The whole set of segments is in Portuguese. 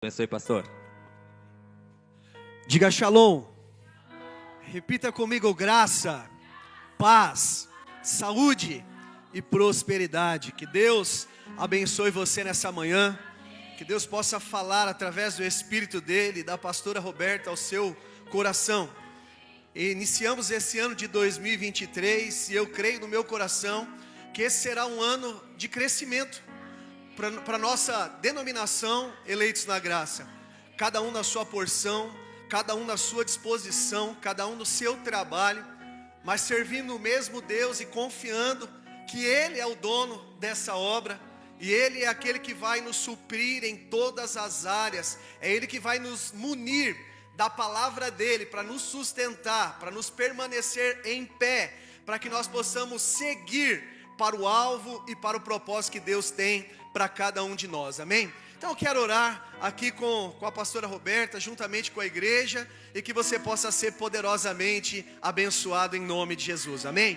Abençoe, pastor. Diga shalom. Repita comigo: graça, paz, saúde e prosperidade. Que Deus abençoe você nessa manhã. Que Deus possa falar através do Espírito dele, da pastora Roberta, ao seu coração. E iniciamos esse ano de 2023 e eu creio no meu coração que esse será um ano de crescimento para nossa denominação Eleitos na Graça. Cada um na sua porção, cada um na sua disposição, cada um no seu trabalho, mas servindo o mesmo Deus e confiando que Ele é o dono dessa obra. E Ele é aquele que vai nos suprir em todas as áreas. É Ele que vai nos munir da palavra dEle, para nos sustentar, para nos permanecer em pé, para que nós possamos seguir para o alvo e para o propósito que Deus tem para cada um de nós, amém? Então eu quero orar aqui com a pastora Roberta, juntamente com a igreja, e que você possa ser poderosamente abençoado em nome de Jesus, amém?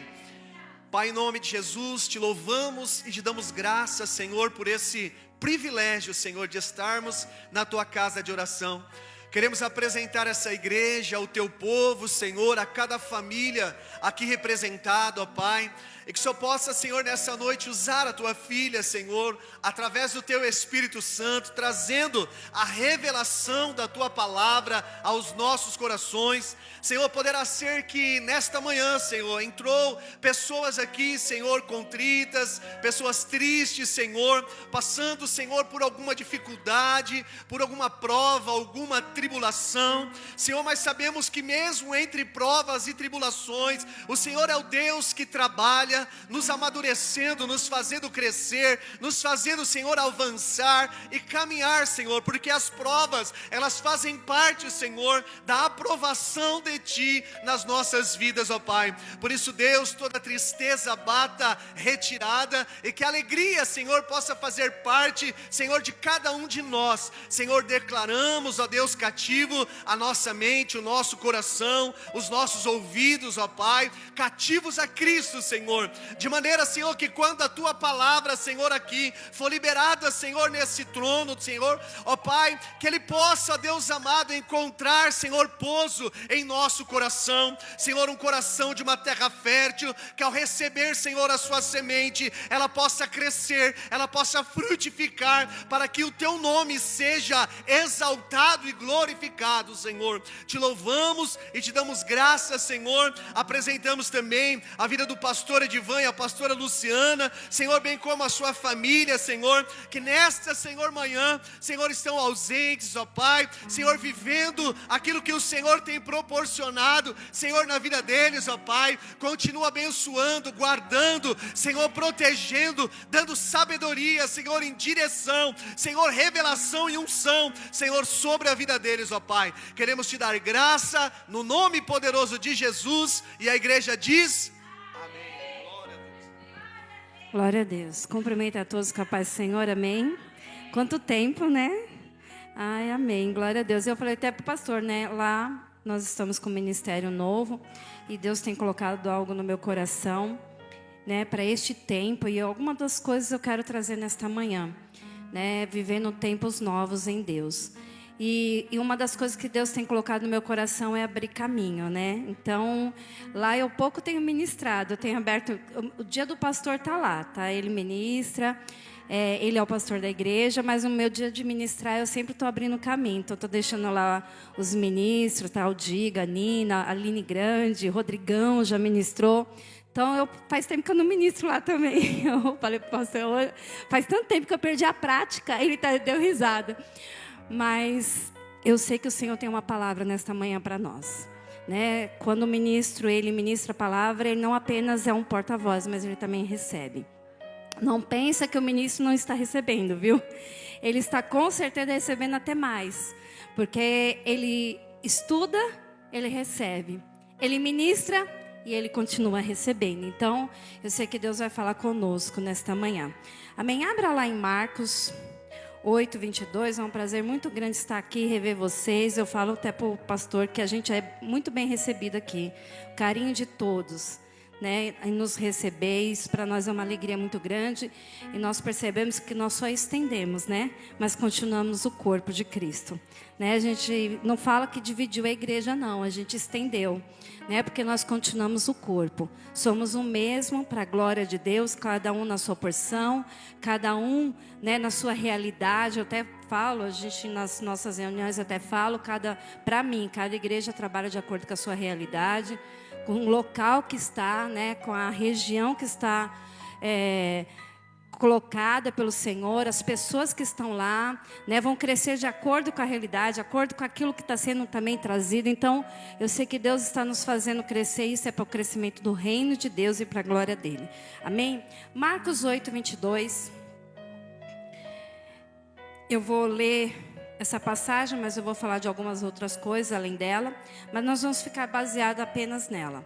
Pai, em nome de Jesus, te louvamos e te damos graças, Senhor, por esse privilégio, Senhor, de estarmos na tua casa de oração. Queremos apresentar essa igreja ao teu povo, Senhor, a cada família aqui representada, ó Pai. E que o Senhor possa, Senhor, nessa noite usar a tua filha, Senhor, através do teu Espírito Santo, trazendo a revelação da tua palavra aos nossos corações. Senhor, poderá ser que nesta manhã, Senhor, entrou pessoas aqui, Senhor, contritas, pessoas tristes, Senhor, passando, Senhor, por alguma dificuldade, por alguma prova, alguma tribulação. Senhor, mas sabemos que mesmo entre provas e tribulações, o Senhor é o Deus que trabalha, nos amadurecendo, nos fazendo crescer, nos fazendo, Senhor, avançar e caminhar, Senhor, porque as provas, elas fazem parte, Senhor, da aprovação de Ti nas nossas vidas, ó Pai. Por isso, Deus, toda tristeza bata retirada e que a alegria, Senhor, possa fazer parte, Senhor, de cada um de nós. Senhor, declaramos, ó Deus, cativo a nossa mente, o nosso coração, os nossos ouvidos, ó Pai, cativos a Cristo, Senhor, de maneira, Senhor, que quando a tua palavra, Senhor, aqui for liberada, Senhor, nesse trono, Senhor, ó Pai, que ele possa, Deus amado, encontrar, Senhor, pouso em nosso coração, Senhor, um coração de uma terra fértil, que ao receber, Senhor, a sua semente, ela possa crescer, ela possa frutificar, para que o teu nome seja exaltado e glorificado, Senhor. Te louvamos e te damos graças, Senhor. Apresentamos também a vida do pastor Edivan e a pastora Luciana, Senhor, bem como a sua família, Senhor, que nesta, Senhor, manhã, Senhor, estão ausentes, ó Pai, Senhor, vivendo aquilo que o Senhor tem proporcionado, Senhor, na vida deles, ó Pai. Continua abençoando, guardando, Senhor, protegendo, dando sabedoria, Senhor, em direção, Senhor, revelação e unção, Senhor, sobre a vida deles, ó Pai. Queremos te dar graça no nome poderoso de Jesus, e a igreja diz: amém. Glória a Deus. Glória a Deus. Cumprimento a todos com a paz do Senhor, amém. Quanto tempo, né? Ai, amém. Glória a Deus. Eu falei até para o pastor, né? Lá nós estamos com um ministério novo e Deus tem colocado algo no meu coração, né? Para este tempo, e algumas das coisas eu quero trazer nesta manhã, né? Vivendo tempos novos em Deus. E uma das coisas que Deus tem colocado no meu coração é abrir caminho, né? Então, lá eu pouco tenho ministrado, eu tenho aberto, o dia do pastor está lá, tá? Ele ministra, ele é o pastor da igreja, mas no meu dia de ministrar eu sempre estou abrindo caminho. Então, estou deixando lá os ministros, tá? O Diga, a Nina, a Aline Grande, Rodrigão já ministrou. Então, faz tempo que eu não ministro lá também. Eu falei para o pastor, faz tanto tempo que eu perdi a prática, ele deu risada. Mas eu sei que o Senhor tem uma palavra nesta manhã para nós, né? Quando o ministro, ele ministra a palavra, ele não apenas é um porta-voz, mas ele também recebe. Não pensa que o ministro não está recebendo, viu? Ele está com certeza recebendo até mais, porque ele estuda, ele recebe, ele ministra e ele continua recebendo. Então, eu sei que Deus vai falar conosco nesta manhã. Amém? Abra lá em Marcos 8:22, é um prazer muito grande estar aqui e rever vocês. Eu falo até para o pastor que a gente é muito bem recebido aqui, o carinho de todos, né, em nos recebeis. Para nós é uma alegria muito grande, e nós percebemos que nós só estendemos, né, mas continuamos o corpo de Cristo, né? A gente não fala que dividiu a igreja, não, a gente estendeu, né, porque nós continuamos o corpo, somos o mesmo para a glória de Deus, cada um na sua porção, cada um, né, na sua realidade. Eu até falo, a gente nas nossas reuniões até falo, para mim, cada igreja trabalha de acordo com a sua realidade, com o local que está, né, com a região que está colocada pelo Senhor. As pessoas que estão lá, né, vão crescer de acordo com a realidade, de acordo com aquilo que está sendo também trazido. Então, eu sei que Deus está nos fazendo crescer, isso é para o crescimento do reino de Deus e para a glória dele. Amém? Marcos 8, 22. Eu vou ler essa passagem, mas eu vou falar de algumas outras coisas além dela, mas nós vamos ficar baseados apenas nela,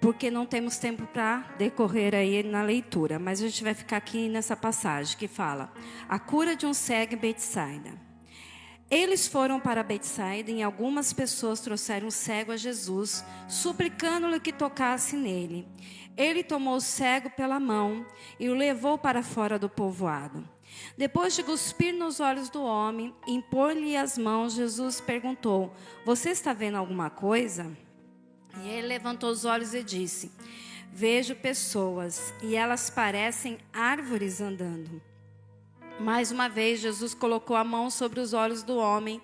porque não temos tempo para decorrer aí na leitura, mas a gente vai ficar aqui nessa passagem que fala: a cura de um cego em Betsaida. Eles foram para Betsaida e algumas pessoas trouxeram o cego a Jesus, suplicando-lhe que tocasse nele. Ele tomou o cego pela mão e o levou para fora do povoado. Depois de cuspir nos olhos do homem e impor-lhe as mãos, Jesus perguntou: você está vendo alguma coisa? E ele levantou os olhos e disse: vejo pessoas, e elas parecem árvores andando. Mais uma vez, Jesus colocou a mão sobre os olhos do homem.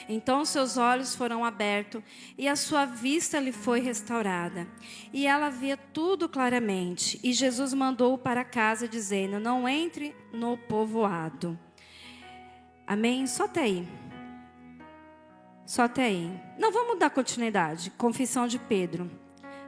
Então seus olhos foram abertos e a sua vista lhe foi restaurada. E ela via tudo claramente. E Jesus mandou-o para casa, dizendo: não entre no povoado. Amém? Só até aí. Só até aí. Não vamos dar continuidade. Confissão de Pedro.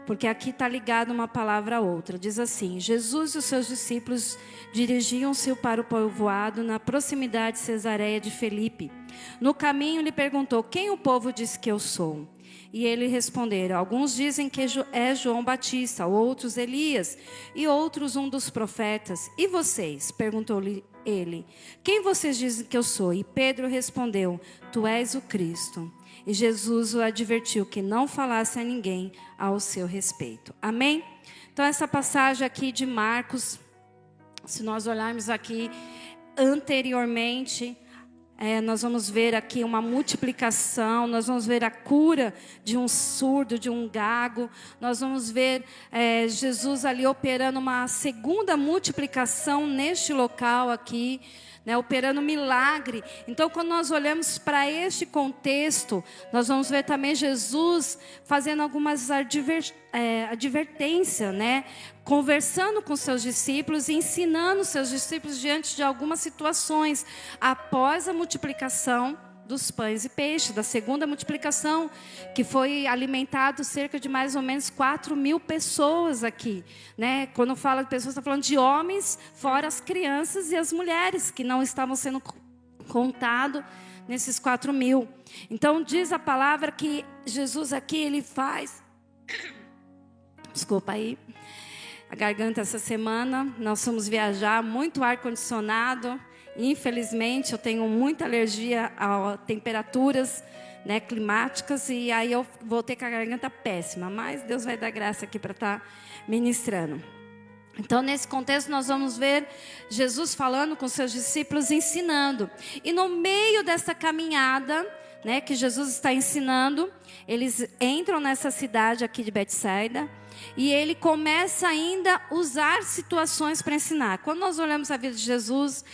Porque aqui está ligado uma palavra a outra. Diz assim: Jesus e os seus discípulos dirigiam-se para o povoado na proximidade de Cesareia de Filipe. No caminho lhe perguntou: quem o povo diz que eu sou? E ele responderam: alguns dizem que é João Batista, outros Elias, e outros um dos profetas. E vocês? Perguntou-lhe ele: quem vocês dizem que eu sou? E Pedro respondeu: tu és o Cristo. E Jesus o advertiu que não falasse a ninguém ao seu respeito. Amém? Então essa passagem aqui de Marcos, se nós olharmos aqui anteriormente, nós vamos ver aqui uma multiplicação, nós vamos ver a cura de um surdo, de um gago, nós vamos ver Jesus ali operando uma segunda multiplicação neste local aqui, né, operando milagre. Então, quando nós olhamos para este contexto, nós vamos ver também Jesus fazendo algumas advertências, né, conversando com seus discípulos e ensinando seus discípulos diante de algumas situações após a multiplicação dos pães e peixes, da segunda multiplicação, que foi alimentado cerca de mais ou menos 4.000 pessoas aqui, né? Quando fala de pessoas, está falando de homens, fora as crianças e as mulheres, que não estavam sendo contados nesses 4.000. Então, diz a palavra que Jesus aqui, ele faz... Desculpa aí, a garganta essa semana, nós fomos viajar, muito ar-condicionado. Infelizmente, eu tenho muita alergia a temperaturas, né, climáticas, e aí eu voltei com a garganta péssima, mas Deus vai dar graça aqui para estar ministrando. Então, nesse contexto, nós vamos ver Jesus falando com seus discípulos, ensinando. E no meio dessa caminhada, né, que Jesus está ensinando, eles entram nessa cidade aqui de Betsaida, e ele começa ainda a usar situações para ensinar. Quando nós olhamos a vida de Jesus...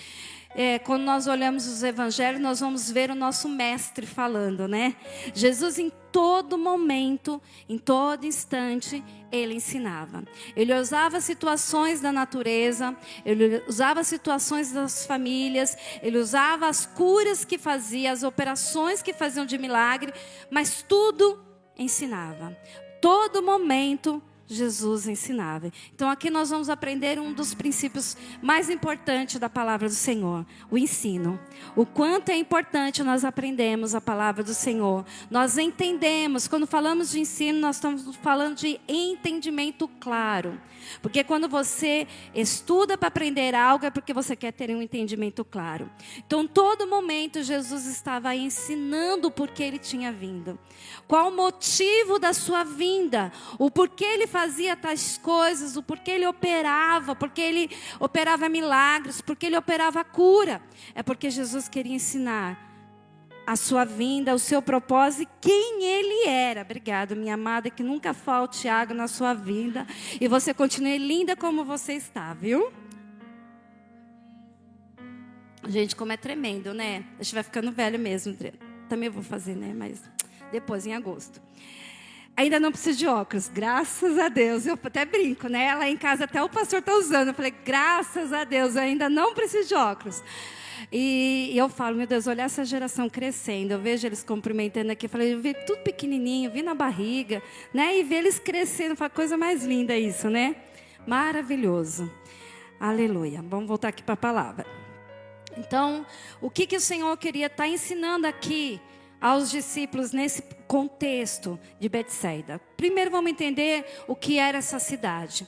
quando nós olhamos os evangelhos, nós vamos ver o nosso mestre falando, né? Jesus, em todo momento, em todo instante, ele ensinava. Ele usava situações da natureza, ele usava situações das famílias, ele usava as curas que fazia, as operações que faziam de milagre, mas tudo ensinava. Todo momento, Jesus ensinava. Então aqui nós vamos aprender um dos princípios mais importantes da palavra do Senhor, o ensino. O quanto é importante nós aprendemos a palavra do Senhor. Nós entendemos, quando falamos de ensino, nós estamos falando de entendimento claro. Porque quando você estuda para aprender algo, é porque você quer ter um entendimento claro. Então, todo momento, Jesus estava ensinando o porquê ele tinha vindo. Qual o motivo da sua vinda? O porquê ele fazia tais coisas, o porquê ele operava, porque ele operava milagres, porque ele operava cura. É porque Jesus queria ensinar a sua vinda, o seu propósito, quem ele era. Obrigada, minha amada, que nunca falte água na sua vida e você continue linda como você está, viu? Gente, como é tremendo, né? A gente vai ficando velho mesmo. Também vou fazer, né? Mas depois, em agosto. Ainda não preciso de óculos, graças a Deus. Eu até brinco, né? Lá em casa até o pastor está usando. Eu falei, graças a Deus, eu ainda não preciso de óculos. E eu falo, meu Deus, olha essa geração crescendo. Eu vejo eles cumprimentando aqui. Eu falei, eu vi tudo pequenininho, vi na barriga, né? E ver eles crescendo, foi a coisa mais linda isso, né? Maravilhoso. Aleluia. Vamos voltar aqui para a palavra. Então, o que o Senhor queria estar ensinando aqui aos discípulos nesse contexto de Betsaida? Primeiro vamos entender o que era essa cidade.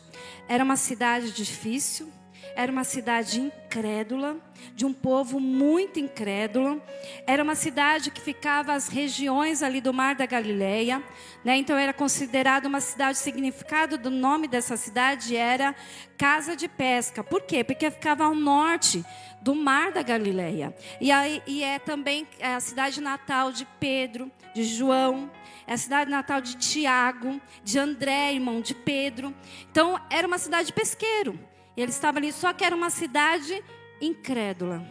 Era uma cidade difícil, era uma cidade incrédula, de um povo muito incrédulo. Era uma cidade que ficava às regiões ali do Mar da Galileia, né? Então era considerada uma cidade, o significado do nome dessa cidade era casa de pesca. Por quê? Porque ficava ao norte do Mar da Galileia. E é também a cidade natal de Pedro, de João, é a cidade natal de Tiago, de André, irmão de Pedro. Então era uma cidade de pesqueiro. E ele estava ali, só que era uma cidade incrédula.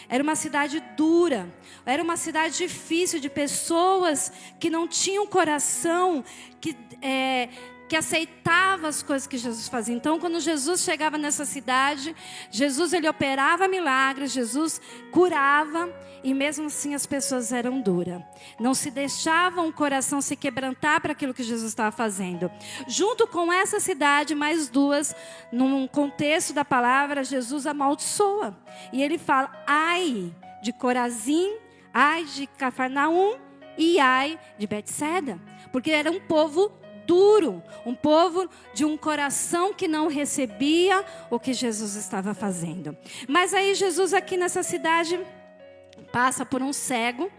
Era uma cidade dura. Era uma cidade difícil, de pessoas que não tinham coração, que aceitava as coisas que Jesus fazia. Então, quando Jesus chegava nessa cidade, Jesus ele operava milagres, Jesus curava, e mesmo assim as pessoas eram duras. Não se deixavam o coração se quebrantar para aquilo que Jesus estava fazendo. Junto com essa cidade, mais duas, num contexto da palavra, Jesus amaldiçoa. E ele fala, ai de Corazim, ai de Cafarnaum e ai de Betsaida. Porque era um povo duro, um povo de um coração que não recebia o que Jesus estava fazendo. Mas aí Jesus aqui nessa cidade passa por um cego,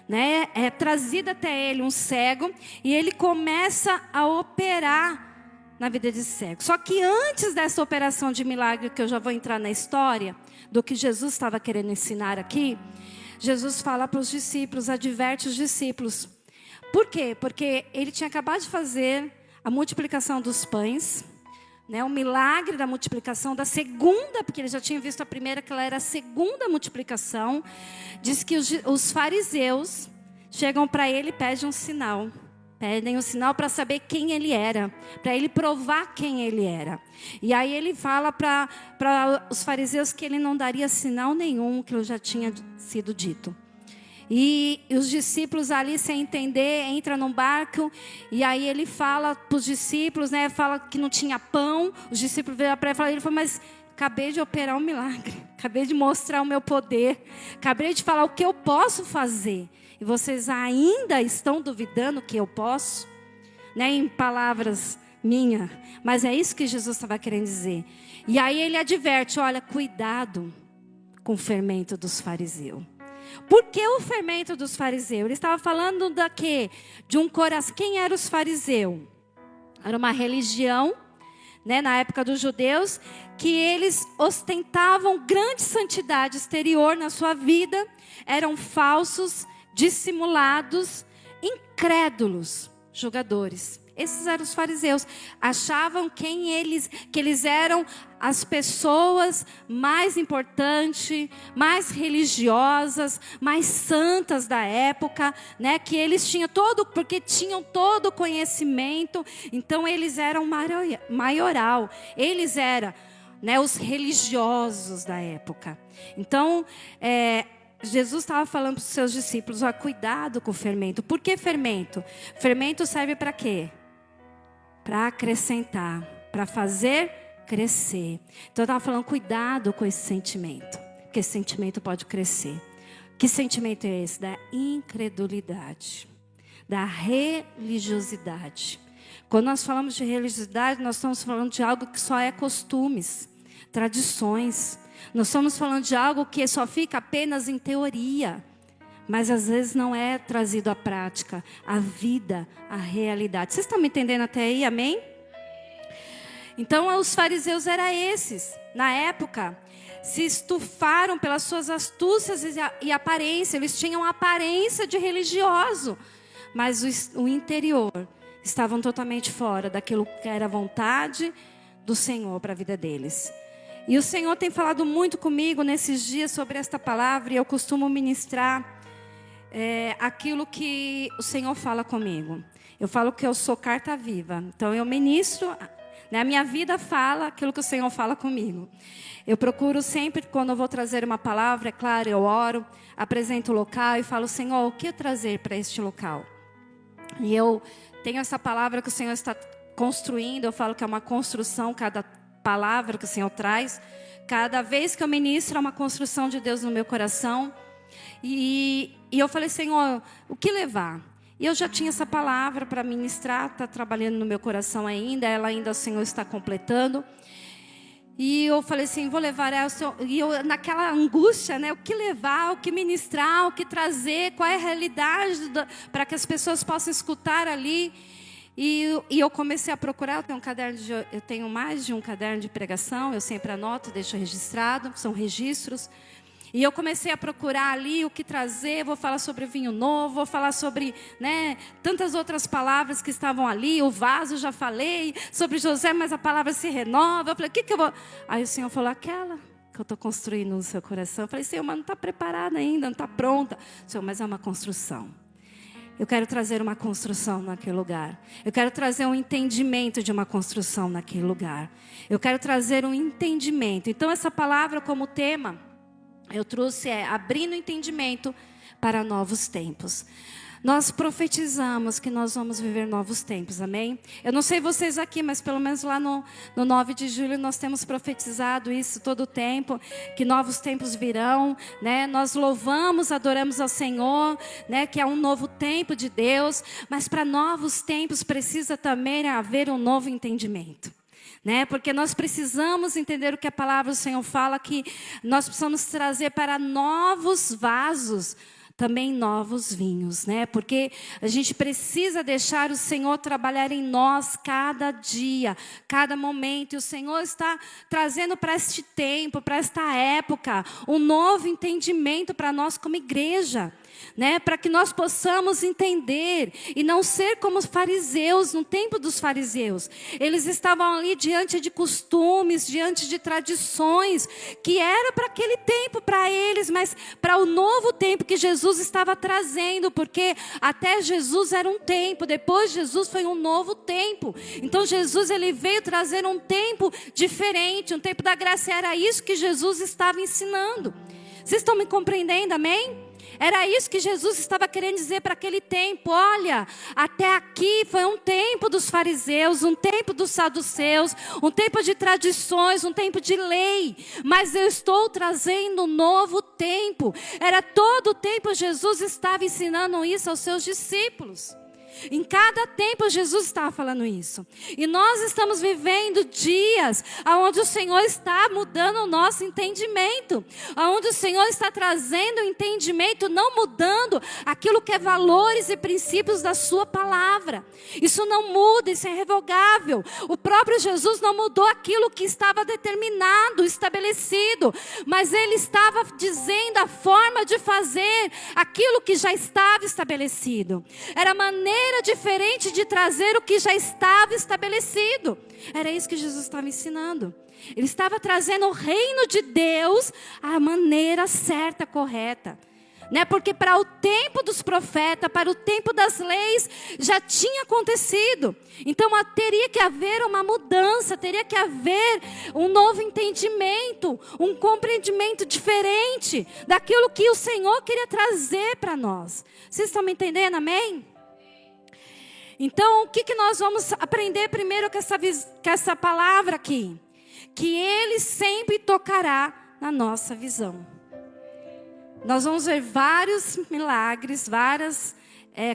né? É trazido até ele um cego e ele começa a operar na vida de cego. Só que antes dessa operação de milagre, que eu já vou entrar na história do que Jesus estava querendo ensinar aqui, Jesus fala para os discípulos, adverte os discípulos. Por quê? Porque ele tinha acabado de fazer a multiplicação dos pães, né? O milagre da multiplicação, da segunda, porque ele já tinha visto a primeira, que ela era a segunda multiplicação. Diz que os fariseus chegam para ele e pedem um sinal. Pedem um sinal para saber quem ele era, para ele provar quem ele era. E aí ele fala para os fariseus que ele não daria sinal nenhum, que já tinha sido dito. E os discípulos ali, sem entender, entram num barco. E aí ele fala para os discípulos, né? Fala que não tinha pão. Os discípulos viram para ele e falaram, ele falou, mas acabei de operar um milagre. Acabei de mostrar o meu poder. Acabei de falar o que eu posso fazer. E vocês ainda estão duvidando que eu posso? Né? Em palavras minhas. Mas é isso que Jesus estava querendo dizer. E aí ele adverte, olha, cuidado com o fermento dos fariseus. Por que o fermento dos fariseus? Ele estava falando da quê? De um coração. Quem eram os fariseus? Era uma religião, né, na época dos judeus, que eles ostentavam grande santidade exterior na sua vida, eram falsos, dissimulados, incrédulos, julgadores. Esses eram os fariseus. Achavam que eles eram as pessoas mais importantes, mais religiosas, mais santas da época, né? Que eles tinham porque tinham todo o conhecimento. Então eles eram maioral. Eles eram, né, os religiosos da época. Então, Jesus estava falando para os seus discípulos, ó, cuidado com o fermento. Por que fermento? Fermento serve para quê? Para acrescentar, para fazer crescer. Então eu estava falando, cuidado com esse sentimento, porque esse sentimento pode crescer. Que sentimento é esse? Da incredulidade, da religiosidade. Quando nós falamos de religiosidade, nós estamos falando de algo que só é costumes, tradições. Nós estamos falando de algo que só fica apenas em teoria, mas às vezes não é trazido à prática, à vida, à realidade. Vocês estão me entendendo até aí, amém? Então, os fariseus eram esses, na época, se estufaram pelas suas astúcias e aparência. Eles tinham aparência de religioso, mas o interior estavam totalmente fora daquilo que era a vontade do Senhor para a vida deles. E o Senhor tem falado muito comigo nesses dias sobre esta palavra, e eu costumo ministrar aquilo que o Senhor fala comigo. Eu falo que eu sou carta viva, então eu ministro, né, a minha vida fala aquilo que o Senhor fala comigo. Eu procuro sempre, quando eu vou trazer uma palavra, é claro, eu oro, apresento o local e falo, Senhor, o que trazer para este local? E eu tenho essa palavra que o Senhor está construindo, eu falo que é uma construção, cada palavra que o Senhor traz, cada vez que eu ministro é uma construção de Deus no meu coração. E eu falei, Senhor, o que levar? E eu já tinha essa palavra para ministrar, está trabalhando no meu coração ainda, ela ainda o Senhor está completando. E eu falei assim, vou levar ela, e eu naquela angústia, né, o que levar, o que ministrar, o que trazer, qual é a realidade para que as pessoas possam escutar ali. E eu comecei a procurar, eu tenho mais de um caderno de pregação, eu sempre anoto, deixo registrado, são registros. E eu comecei a procurar ali o que trazer, vou falar sobre vinho novo, vou falar sobre, né, tantas outras palavras que estavam ali, o vaso já falei, sobre José, mas a palavra se renova. Eu falei, o que eu vou... Aí o Senhor falou, aquela que eu estou construindo no seu coração. Eu falei, Senhor, mas não está preparada ainda, não está pronta. Senhor, mas é uma construção. Eu quero trazer uma construção naquele lugar. Eu quero trazer um entendimento de uma construção naquele lugar. Eu quero trazer um entendimento. Então, essa palavra como tema... eu trouxe abrindo entendimento para novos tempos. Nós profetizamos que nós vamos viver novos tempos, amém? Eu não sei vocês aqui, mas pelo menos lá no 9 de julho nós temos profetizado isso todo o tempo, que novos tempos virão, né? Nós louvamos, adoramos ao Senhor, né? Que é um novo tempo de Deus, mas para novos tempos precisa também haver um novo entendimento. Né? Porque nós precisamos entender o que a palavra do Senhor fala, que nós precisamos trazer para novos vasos, também novos vinhos, né? Porque a gente precisa deixar o Senhor trabalhar em nós cada dia, cada momento. E o Senhor está trazendo para este tempo, para esta época, um novo entendimento para nós como igreja. Né, para que nós possamos entender e não ser como os fariseus, no tempo dos fariseus. Eles estavam ali diante de costumes, diante de tradições, que era para aquele tempo para eles, mas para o novo tempo que Jesus estava trazendo, porque até Jesus era um tempo, depois de Jesus foi um novo tempo. Então Jesus ele veio trazer um tempo diferente, um tempo da graça, era isso que Jesus estava ensinando. Vocês estão me compreendendo, amém? Era isso que Jesus estava querendo dizer para aquele tempo. Olha, até aqui foi um tempo dos fariseus, um tempo dos saduceus, um tempo de tradições, um tempo de lei. Mas eu estou trazendo um novo tempo. Era todo o tempo Jesus estava ensinando isso aos seus discípulos. Em cada tempo Jesus estava falando isso. E nós estamos vivendo dias onde o Senhor está mudando o nosso entendimento, onde o Senhor está trazendo o entendimento, não mudando aquilo que é valores e princípios da sua palavra. Isso não muda, isso é irrevogável. O próprio Jesus não mudou aquilo que estava determinado, estabelecido, mas ele estava dizendo a forma de fazer aquilo que já estava estabelecido. Era a maneira diferente de trazer o que já estava estabelecido. Era isso que Jesus estava ensinando. Ele estava trazendo o reino de Deus à maneira certa, correta. Né? Porque para o tempo dos profetas, para o tempo das leis, já tinha acontecido. Então teria que haver uma mudança, teria que haver um novo entendimento, um compreendimento diferente daquilo que o Senhor queria trazer para nós. Vocês estão me entendendo, amém? Então, o que nós vamos aprender primeiro com essa palavra aqui? Que Ele sempre tocará na nossa visão. Nós vamos ver vários milagres, várias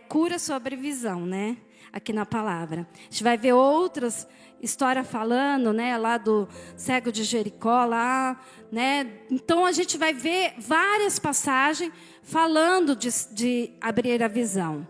curas sobre visão, né? Aqui na palavra. A gente vai ver outras histórias falando, né? Lá do cego de Jericó, lá, né? Então, a gente vai ver várias passagens falando de abrir a visão.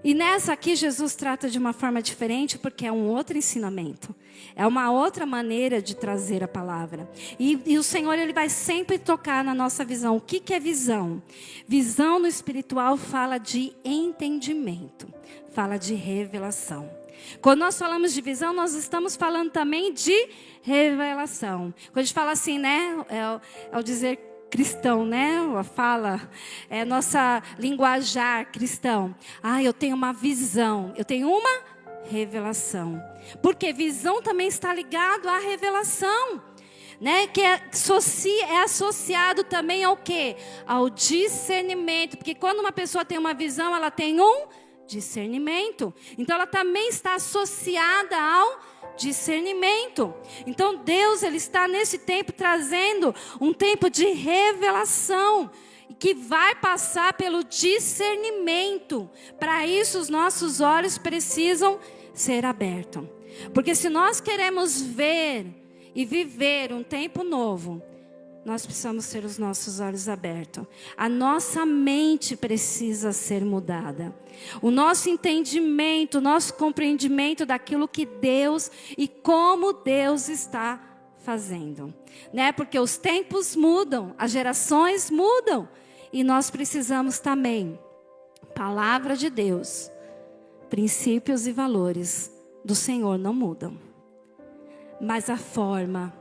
E nessa aqui Jesus trata de uma forma diferente, porque é um outro ensinamento. É uma outra maneira de trazer a palavra. E o Senhor, Ele vai sempre tocar na nossa visão. O que é visão? Visão no espiritual fala de entendimento. Fala de revelação. Quando nós falamos de visão, nós estamos falando também de revelação. Quando a gente fala assim, né? É o dizer cristão, né? A fala, é nossa linguajar cristão. Eu tenho uma visão, eu tenho uma revelação. Porque visão também está ligado à revelação, né? Que é associado também ao quê? Ao discernimento. Porque quando uma pessoa tem uma visão, ela tem um discernimento. Então ela também está associada ao discernimento. Então Deus, Ele está nesse tempo trazendo um tempo de revelação, que vai passar pelo discernimento. Para isso os nossos olhos precisam ser abertos. Porque se nós queremos ver e viver um tempo novo, nós precisamos ter os nossos olhos abertos. A nossa mente precisa ser mudada. O nosso entendimento, o nosso compreendimento daquilo que Deus e como Deus está fazendo, né? Porque os tempos mudam, as gerações mudam. E nós precisamos também, palavra de Deus, princípios e valores do Senhor não mudam. Mas a forma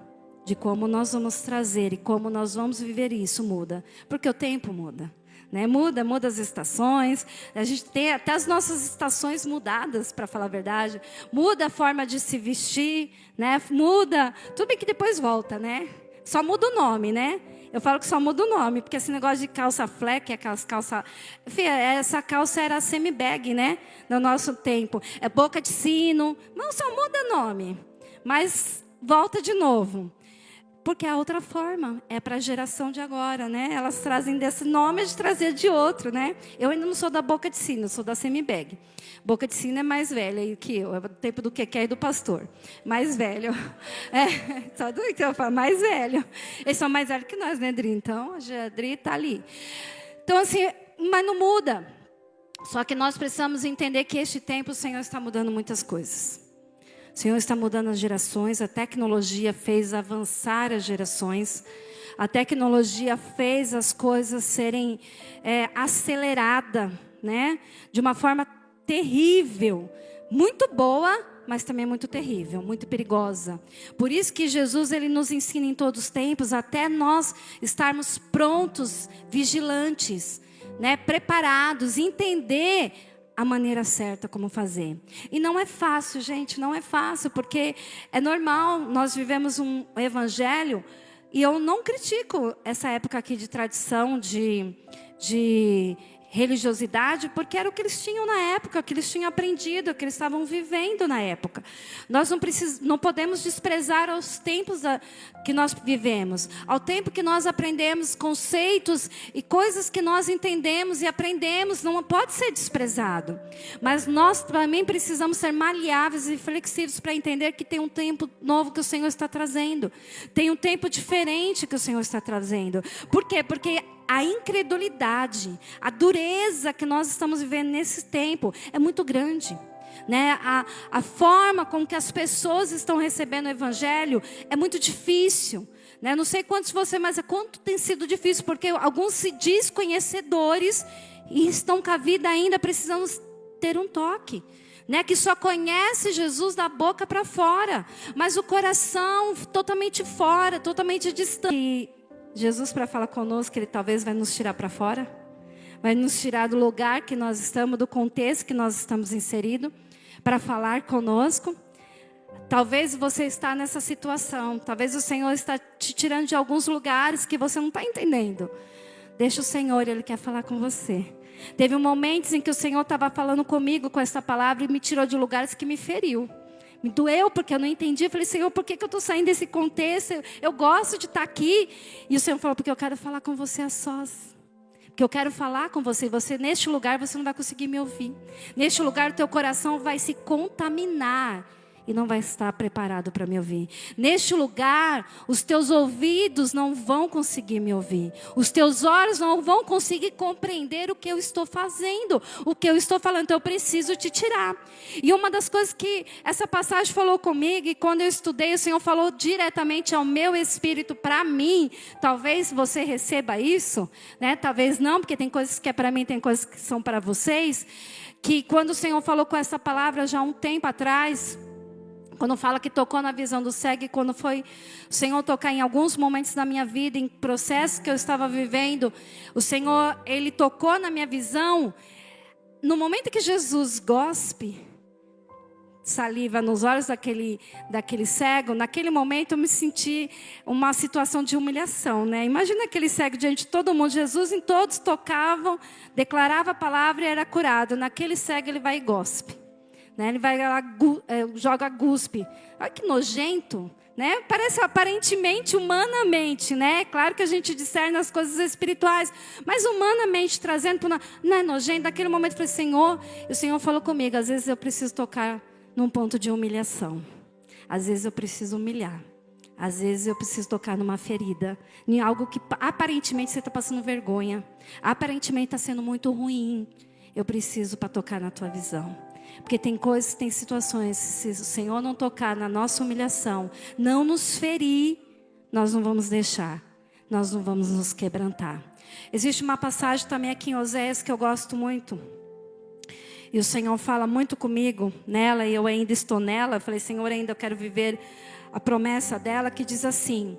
de como nós vamos trazer e como nós vamos viver isso muda. Porque o tempo muda, né? Muda as estações. A gente tem até as nossas estações mudadas, para falar a verdade. Muda a forma de se vestir, né? Muda, tudo bem que depois volta, né? Só muda o nome, né? Eu falo que só muda o nome, porque esse negócio de calça fleck, aquelas calças... Enfim, essa calça era semi-bag, né? No nosso tempo. É boca de sino. Não, só muda o nome. Mas volta de novo. Porque a outra forma é para a geração de agora, né? Elas trazem desse nome de trazer de outro, né? Eu ainda não sou da boca de sino, eu sou da semi-bag. Boca de sino é mais velha que eu, é do tempo do Keké e do pastor. Mais velho. Só do que eu falo, mais velho. Eles são mais velhos que nós, né, Dri? Então, a Dri está ali. Então, assim, mas não muda. Só que nós precisamos entender que este tempo o Senhor está mudando muitas coisas. O Senhor está mudando as gerações, a tecnologia fez avançar as gerações, a tecnologia fez as coisas serem aceleradas, né? De uma forma terrível, muito boa, mas também muito terrível, muito perigosa. Por isso que Jesus, Ele nos ensina em todos os tempos, até nós estarmos prontos, vigilantes, né? Preparados, entender a maneira certa como fazer. E não é fácil, gente, não é fácil, porque é normal, nós vivemos um evangelho, e eu não critico essa época aqui de tradição, de religiosidade, porque era o que eles tinham na época, o que eles tinham aprendido, o que eles estavam vivendo na época. Nós não podemos desprezar os tempos que nós vivemos, ao tempo que nós aprendemos conceitos e coisas que nós entendemos e aprendemos, não pode ser desprezado. Mas nós também precisamos ser maleáveis e flexíveis para entender que tem um tempo novo que o Senhor está trazendo. Tem um tempo diferente que o Senhor está trazendo. Por quê? Porque a incredulidade, a dureza que nós estamos vivendo nesse tempo é muito grande, né? A forma com que as pessoas estão recebendo o evangelho é muito difícil, né? Não sei quantos de vocês, mas quanto tem sido difícil, porque alguns se diz conhecedores e estão com a vida ainda precisando ter um toque, né? Que só conhece Jesus da boca para fora, mas o coração totalmente fora, totalmente distante. E Jesus, para falar conosco, Ele talvez vai nos tirar para fora, vai nos tirar do lugar que nós estamos, do contexto que nós estamos inseridos, para falar conosco. Talvez você está nessa situação, talvez o Senhor está te tirando de alguns lugares que você não está entendendo. Deixa o Senhor, Ele quer falar com você. Teve momentos em que o Senhor estava falando comigo com essa palavra e me tirou de lugares que me feriu. Me doeu porque eu não entendi. Eu falei, Senhor, por que eu estou saindo desse contexto? Eu gosto de estar aqui. E o Senhor falou, porque eu quero falar com você a sós. Porque eu quero falar com você. Você, neste lugar, você não vai conseguir me ouvir. Neste lugar, o teu coração vai se contaminar. e não vai estar preparado para me ouvir. Neste lugar, os teus ouvidos não vão conseguir me ouvir. Os teus olhos não vão conseguir compreender o que eu estou fazendo, o que eu estou falando. Então eu preciso te tirar. E uma das coisas que essa passagem falou comigo, e quando eu estudei, o Senhor falou diretamente ao meu espírito, para mim. Talvez você receba isso, né? Talvez não, porque tem coisas que é para mim, tem coisas que são para vocês. Que quando o Senhor falou com essa palavra já há um tempo atrás, quando fala que tocou na visão do cego, e quando foi o Senhor tocar em alguns momentos da minha vida, em processos que eu estava vivendo, o Senhor, Ele tocou na minha visão. No momento que Jesus gospe saliva nos olhos daquele cego, naquele momento eu me senti uma situação de humilhação, né? Imagina aquele cego diante de todo mundo, Jesus em todos tocavam, declarava a palavra e era curado. Naquele cego ele vai e gospe, né? Ele vai lá, joga guspe. Olha que nojento, né? Parece aparentemente, humanamente, né? Claro que a gente discerne as coisas espirituais, mas humanamente trazendo, não é nojento? Naquele momento eu falei, Senhor, e o Senhor falou comigo, às vezes eu preciso tocar num ponto de humilhação. Às vezes eu preciso humilhar. Às vezes eu preciso tocar numa ferida, em algo que aparentemente você está passando vergonha, aparentemente está sendo muito ruim. Eu preciso para tocar na tua visão. Porque tem coisas, tem situações, se o Senhor não tocar na nossa humilhação, não nos ferir, nós não vamos deixar, nós não vamos nos quebrantar. Existe uma passagem também aqui em Oséias que eu gosto muito. E o Senhor fala muito comigo nela, e eu ainda estou nela. Eu falei, Senhor, ainda eu quero viver a promessa dela, que diz assim: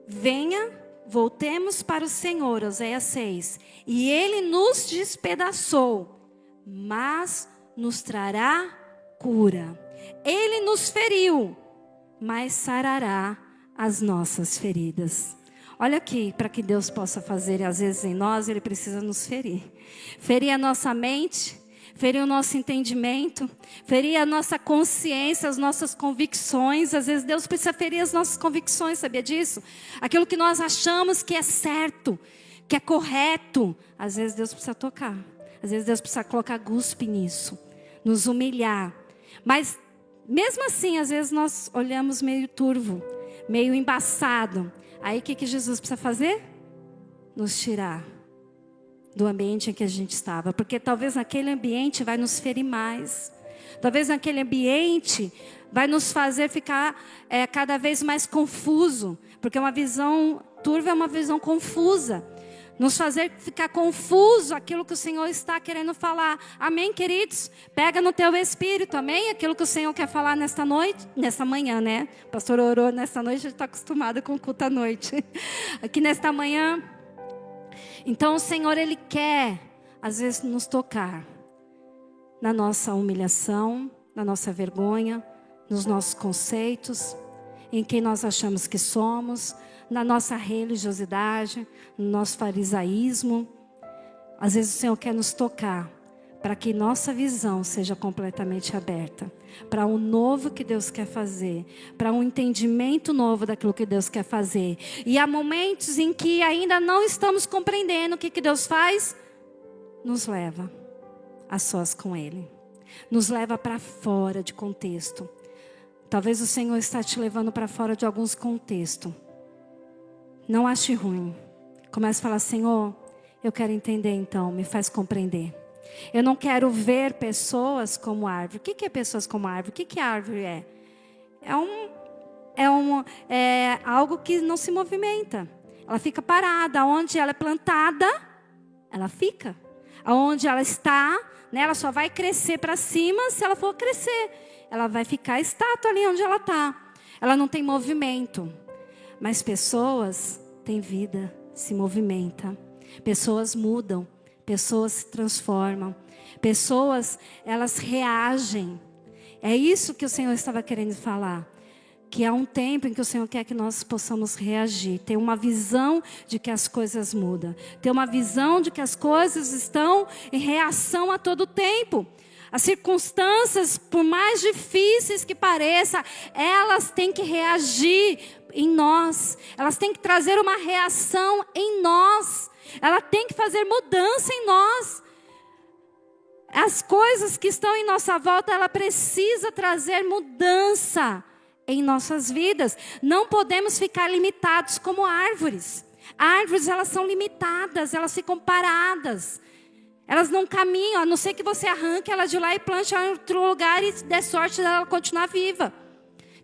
venha, voltemos para o Senhor, Oséias 6. E Ele nos despedaçou, mas nos trará cura. Ele nos feriu, mas sarará as nossas feridas. Olha aqui, para que Deus possa fazer, às vezes em nós, Ele precisa nos ferir. Ferir a nossa mente, ferir o nosso entendimento, ferir a nossa consciência, as nossas convicções. Às vezes Deus precisa ferir as nossas convicções, sabia disso? Aquilo que nós achamos que é certo, que é correto, às vezes Deus precisa tocar. Às vezes Deus precisa colocar guspe nisso, nos humilhar. Mas mesmo assim, às vezes nós olhamos meio turvo, meio embaçado. Aí o que Jesus precisa fazer? Nos tirar do ambiente em que a gente estava. Porque talvez naquele ambiente vai nos ferir mais. Talvez naquele ambiente vai nos fazer ficar cada vez mais confuso. Porque uma visão turva é uma visão confusa. Nos fazer ficar confuso aquilo que o Senhor está querendo falar. Amém, queridos? Pega no teu espírito, amém? Aquilo que o Senhor quer falar nesta noite, nesta manhã, né? O pastor orou nesta noite, a gente está acostumado com o culto à noite. Aqui nesta manhã. Então o Senhor, Ele quer, às vezes, nos tocar na nossa humilhação, na nossa vergonha, nos nossos conceitos, em quem nós achamos que somos, na nossa religiosidade, no nosso farisaísmo. Às vezes o Senhor quer nos tocar para que nossa visão seja completamente aberta, para o novo que Deus quer fazer, para um entendimento novo daquilo que Deus quer fazer. E há momentos em que ainda não estamos compreendendo o que Deus faz, nos leva a sós com Ele, nos leva para fora de contexto. Talvez o Senhor está te levando para fora de alguns contextos. Não ache ruim. Comece a falar, Senhor, eu quero entender então, me faz compreender. Eu não quero ver pessoas como árvore. O que é pessoas como árvore? O que a árvore é? É algo que não se movimenta. Ela fica parada. Onde ela é plantada, ela fica. Onde ela está, né, ela só vai crescer para cima se ela for crescer. Ela vai ficar estátua ali onde ela está. Ela não tem movimento. Mas pessoas têm vida, se movimentam. Pessoas mudam. Pessoas se transformam. Pessoas, elas reagem. É isso que o Senhor estava querendo falar. Que há um tempo em que o Senhor quer que nós possamos reagir. Ter uma visão de que as coisas mudam. Ter uma visão de que as coisas estão em reação a todo tempo. As circunstâncias, por mais difíceis que pareçam, elas têm que reagir em nós. Elas têm que trazer uma reação em nós. Ela tem que fazer mudança em nós. As coisas que estão em nossa volta, ela precisa trazer mudança em nossas vidas. Não podemos ficar limitados como árvores. Árvores, elas são limitadas, elas ficam paradas. Elas não caminham, a não ser que você arranque ela de lá e plante ela em outro lugar e dê sorte dela continuar viva.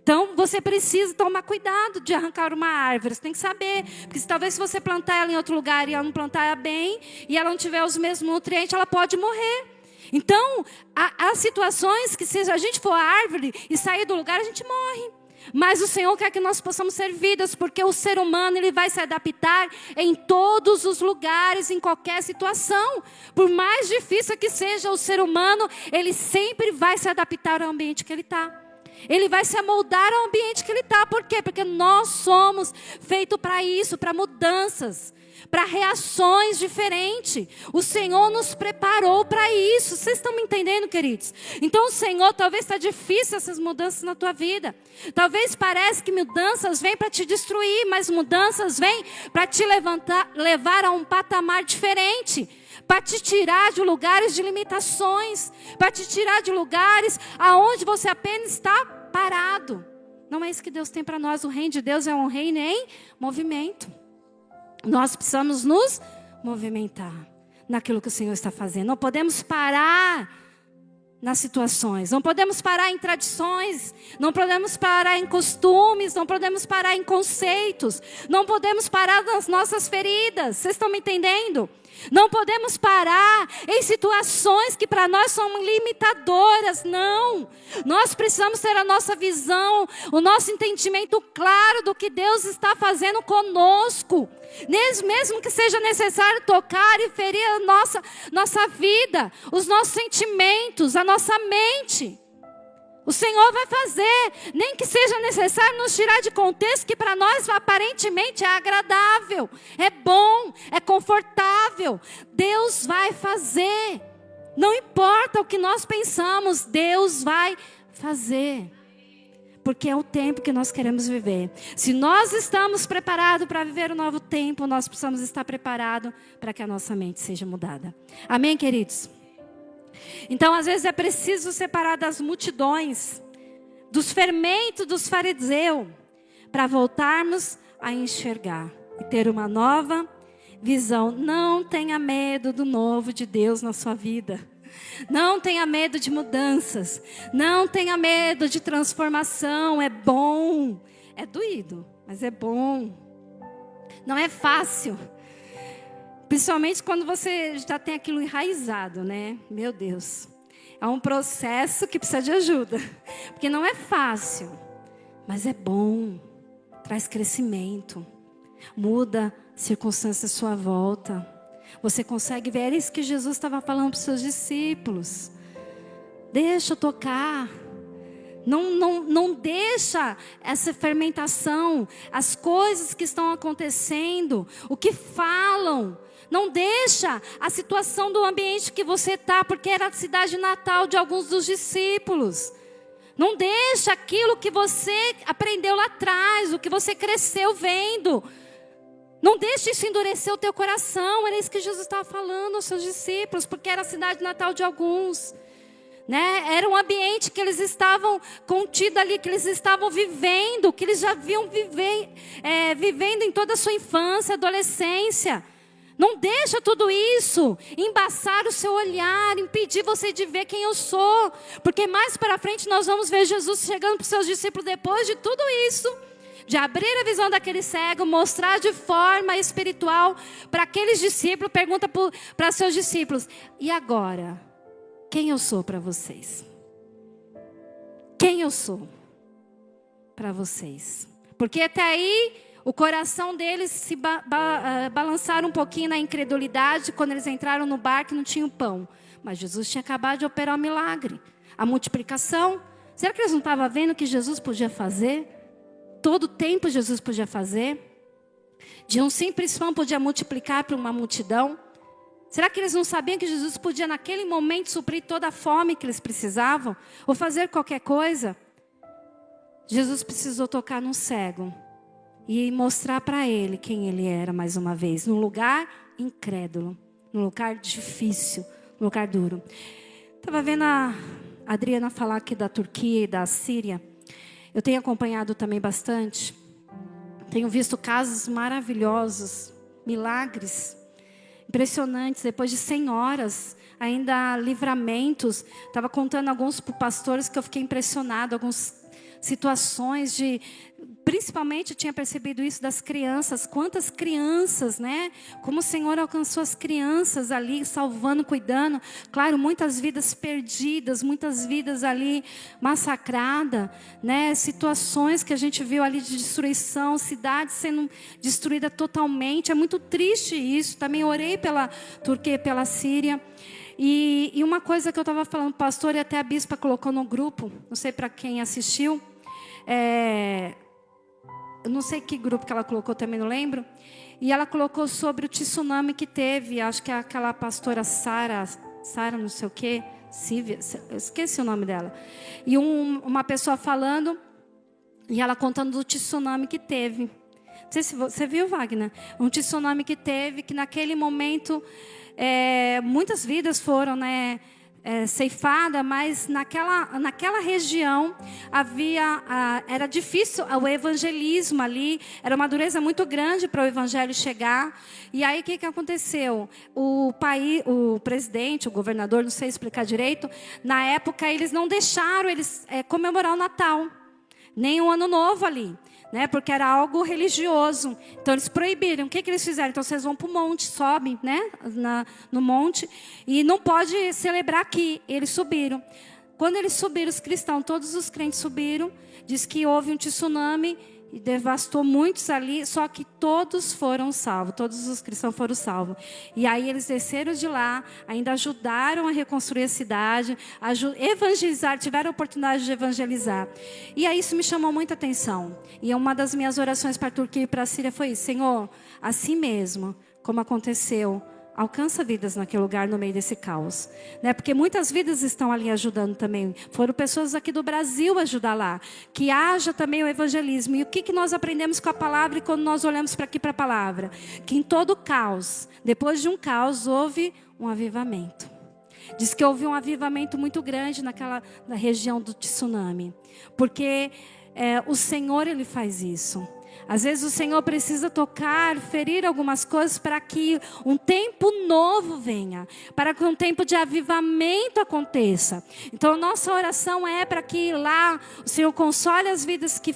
Então, você precisa tomar cuidado de arrancar uma árvore. Você tem que saber. Porque talvez se você plantar ela em outro lugar e ela não plantar ela bem, e ela não tiver os mesmos nutrientes, ela pode morrer. Então, há situações que se a gente for árvore e sair do lugar, a gente morre. Mas o Senhor quer que nós possamos ser vidas, porque o ser humano ele vai se adaptar em todos os lugares, em qualquer situação. Por mais difícil que seja o ser humano, ele sempre vai se adaptar ao ambiente que ele está. Ele vai se amoldar ao ambiente que ele está. Por quê? Porque nós somos feitos para isso, para mudanças, para reações diferentes. O Senhor nos preparou para isso. Vocês estão me entendendo, queridos? Então o Senhor, talvez está difícil essas mudanças na tua vida. Talvez pareça que mudanças vêm para te destruir, mas mudanças vêm para te levar a um patamar diferente. Para te tirar de lugares de limitações, para te tirar de lugares aonde você apenas está parado. Não é isso que Deus tem para nós. O reino de Deus é um reino em movimento. Nós precisamos nos movimentar naquilo que o Senhor está fazendo. Não podemos parar nas situações, não podemos parar em tradições, não podemos parar em costumes, não podemos parar em conceitos, não podemos parar nas nossas feridas. Vocês estão me entendendo? Não podemos parar em situações que para nós são limitadoras, não. Nós precisamos ter a nossa visão, o nosso entendimento claro do que Deus está fazendo conosco. Mesmo que seja necessário tocar e ferir a nossa vida, os nossos sentimentos, a nossa mente. O Senhor vai fazer, nem que seja necessário nos tirar de contexto que para nós aparentemente é agradável, é bom, é confortável. Deus vai fazer, não importa o que nós pensamos, Deus vai fazer. Porque é o tempo que nós queremos viver. Se nós estamos preparados para viver o novo tempo, nós precisamos estar preparados para que a nossa mente seja mudada. Amém, queridos? Então, às vezes é preciso separar das multidões, dos fermentos dos fariseus, para voltarmos a enxergar e ter uma nova visão. Não tenha medo do novo de Deus na sua vida. Não tenha medo de mudanças. Não tenha medo de transformação. É bom. É doído, mas é bom. Não é fácil. Principalmente quando você já tem aquilo enraizado, né? Meu Deus. É um processo que precisa de ajuda. Porque não é fácil. Mas é bom. Traz crescimento. Muda circunstâncias à sua volta. Você consegue ver. Era isso que Jesus estava falando para os seus discípulos. Deixa eu tocar. Não deixa essa fermentação. As coisas que estão acontecendo. O que falam. Não deixa a situação do ambiente que você está, porque era a cidade natal de alguns dos discípulos. Não deixa aquilo que você aprendeu lá atrás, o que você cresceu vendo. Não deixe isso endurecer o teu coração. Era isso que Jesus estava falando aos seus discípulos, porque era a cidade natal de alguns. Né? Era um ambiente que eles estavam contidos ali, que eles estavam vivendo, que eles já vinham vivendo em toda a sua infância, adolescência. Não deixa tudo isso embaçar o seu olhar, impedir você de ver quem eu sou. Porque mais para frente nós vamos ver Jesus chegando para os seus discípulos depois de tudo isso. De abrir a visão daquele cego, mostrar de forma espiritual para aqueles discípulos. Pergunta para seus discípulos: e agora? Quem eu sou para vocês? Quem eu sou para vocês? Porque até aí o coração deles se balançaram um pouquinho na incredulidade quando eles entraram no barco e não tinham pão. Mas Jesus tinha acabado de operar o milagre. A multiplicação. Será que eles não estavam vendo o que Jesus podia fazer? Todo o tempo Jesus podia fazer. De um simples pão podia multiplicar para uma multidão. Será que eles não sabiam que Jesus podia naquele momento suprir toda a fome que eles precisavam? Ou fazer qualquer coisa? Jesus precisou tocar num cego e mostrar para ele quem ele era mais uma vez. Num lugar incrédulo, num lugar difícil, num lugar duro. Estava vendo a Adriana falar aqui da Turquia e da Síria. Eu tenho acompanhado também bastante. Tenho visto casos maravilhosos, milagres, impressionantes. Depois de 100 horas, ainda livramentos. Estava contando alguns para pastores que eu fiquei impressionado. Algumas situações de... Principalmente eu tinha percebido isso das crianças. Quantas crianças, né? Como o Senhor alcançou as crianças ali, salvando, cuidando. Claro, muitas vidas perdidas, muitas vidas ali massacradas, né? Situações que a gente viu ali de destruição, cidades sendo destruídas totalmente. É muito triste isso. Também orei pela Turquia e pela Síria. E uma coisa que eu estava falando, pastor, e até a bispa colocou no grupo, não sei para quem assistiu, eu não sei que grupo que ela colocou, também não lembro. E ela colocou sobre o tsunami que teve. Acho que é aquela pastora Sara não sei o quê. Cívia, eu esqueci o nome dela. E uma pessoa falando, e ela contando do tsunami que teve. Não sei se você viu, Wagner? Um tsunami que teve, que naquele momento, muitas vidas foram, né? Ceifada, mas naquela região era difícil o evangelismo ali, era uma dureza muito grande para o evangelho chegar. E aí o que aconteceu? O presidente, o governador, não sei explicar direito, na época eles não deixaram eles comemorar o Natal, nem o Ano Novo ali. Né, porque era algo religioso. Então eles proibiram. O que eles fizeram? Então vocês vão para o monte, sobem, né, no monte, e não pode celebrar aqui. Eles subiram. Quando eles subiram, os cristãos, todos os crentes subiram. Diz que houve um tsunami e devastou muitos ali, só que todos foram salvos, todos os cristãos foram salvos. E aí eles desceram de lá, ainda ajudaram a reconstruir a cidade, evangelizar, tiveram a oportunidade de evangelizar. E aí isso me chamou muita atenção. E uma das minhas orações para a Turquia e para a Síria foi isso: Senhor, assim mesmo, como aconteceu, alcança vidas naquele lugar no meio desse caos, né? Porque muitas vidas estão ali ajudando também. Foram pessoas aqui do Brasil ajudar lá. Que haja também o evangelismo. E o que nós aprendemos com a palavra e quando nós olhamos para aqui para a palavra? Que em todo caos, depois de um caos, houve um avivamento. Diz que houve um avivamento muito grande na região do tsunami. Porque o Senhor, Ele faz isso. Às vezes o Senhor precisa tocar, ferir algumas coisas para que um tempo novo venha, para que um tempo de avivamento aconteça. Então nossa oração é para que lá o Senhor console as vidas que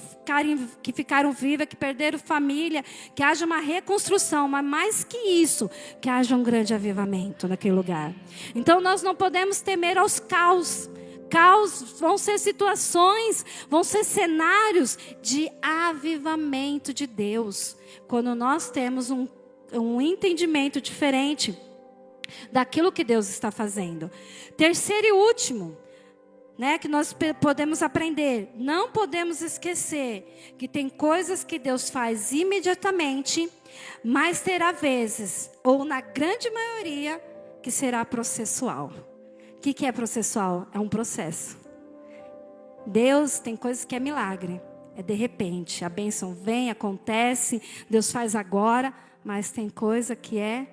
ficaram vivas, que perderam família, que haja uma reconstrução, mas mais que isso, que haja um grande avivamento naquele lugar. Então nós não podemos temer aos caos. Caos vão ser situações, vão ser cenários de avivamento de Deus. Quando nós temos um entendimento diferente daquilo que Deus está fazendo. Terceiro e último, né, que nós podemos aprender. Não podemos esquecer que tem coisas que Deus faz imediatamente, mas terá vezes, ou na grande maioria, que será processual. O que é processual? É um processo. Deus tem coisas que é milagre. É de repente. A bênção vem, acontece. Deus faz agora. Mas tem coisa que é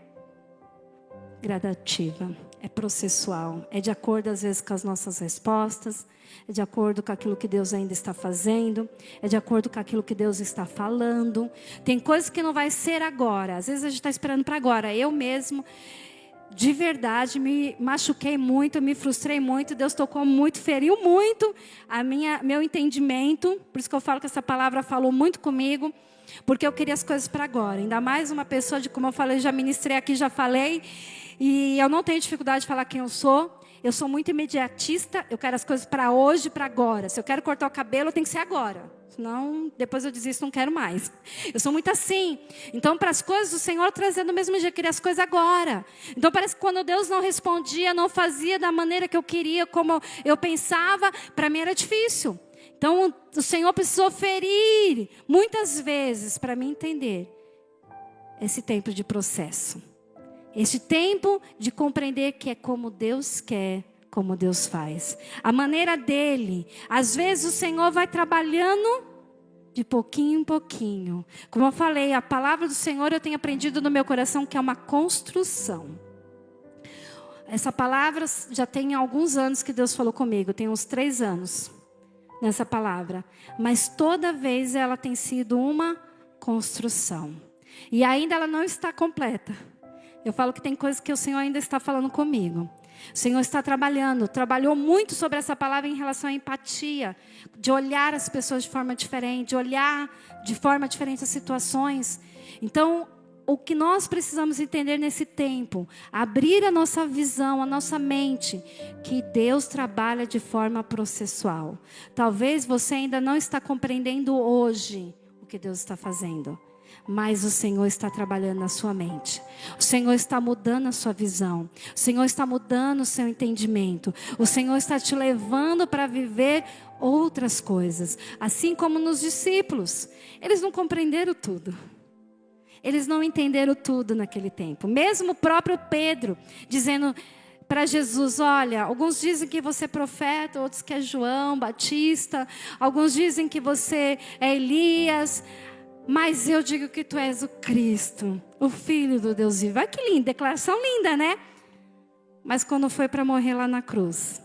gradativa. É processual. É de acordo às vezes com as nossas respostas. É de acordo com aquilo que Deus ainda está fazendo. É de acordo com aquilo que Deus está falando. Tem coisas que não vai ser agora. Às vezes a gente está esperando para agora. Eu mesmo... De verdade, me machuquei muito, me frustrei muito, Deus tocou muito, feriu muito meu entendimento. Por isso que eu falo que essa palavra falou muito comigo, porque eu queria as coisas para agora. Ainda mais uma pessoa de, como eu falei, já ministrei aqui, já falei, e eu não tenho dificuldade de falar quem eu sou. Eu sou muito imediatista, eu quero as coisas para hoje, para agora. Se eu quero cortar o cabelo, tem que ser agora. Senão, depois eu desisto, não quero mais. Eu sou muito assim. Então, para as coisas, o Senhor trazia do mesmo dia, eu queria as coisas agora. Então, parece que quando Deus não respondia, não fazia da maneira que eu queria, como eu pensava, para mim era difícil. Então, o Senhor precisou ferir muitas vezes para mim entender esse tempo de processo. Esse tempo de compreender que é como Deus quer, como Deus faz. A maneira dele. Às vezes o Senhor vai trabalhando de pouquinho em pouquinho. Como eu falei, a palavra do Senhor eu tenho aprendido no meu coração que é uma construção. Essa palavra já tem alguns anos que Deus falou comigo, tem uns 3 anos nessa palavra. Mas toda vez ela tem sido uma construção. E ainda ela não está completa. Eu falo que tem coisas que o Senhor ainda está falando comigo. O Senhor está trabalhou muito sobre essa palavra em relação à empatia, de olhar as pessoas de forma diferente, de olhar de forma diferente as situações. Então, o que nós precisamos entender nesse tempo, abrir a nossa visão, a nossa mente, que Deus trabalha de forma processual. Talvez você ainda não está compreendendo hoje o que Deus está fazendo. Mas o Senhor está trabalhando na sua mente. O Senhor está mudando a sua visão. O Senhor está mudando o seu entendimento. O Senhor está te levando para viver outras coisas. Assim como nos discípulos. Eles não compreenderam tudo. Eles não entenderam tudo naquele tempo. Mesmo o próprio Pedro dizendo para Jesus, olha, alguns dizem que você é profeta, outros que é João Batista. Alguns dizem que você é Elias. Mas eu digo que tu és o Cristo, o Filho do Deus vivo. Olha que linda, declaração linda, né? Mas quando foi para morrer lá na cruz,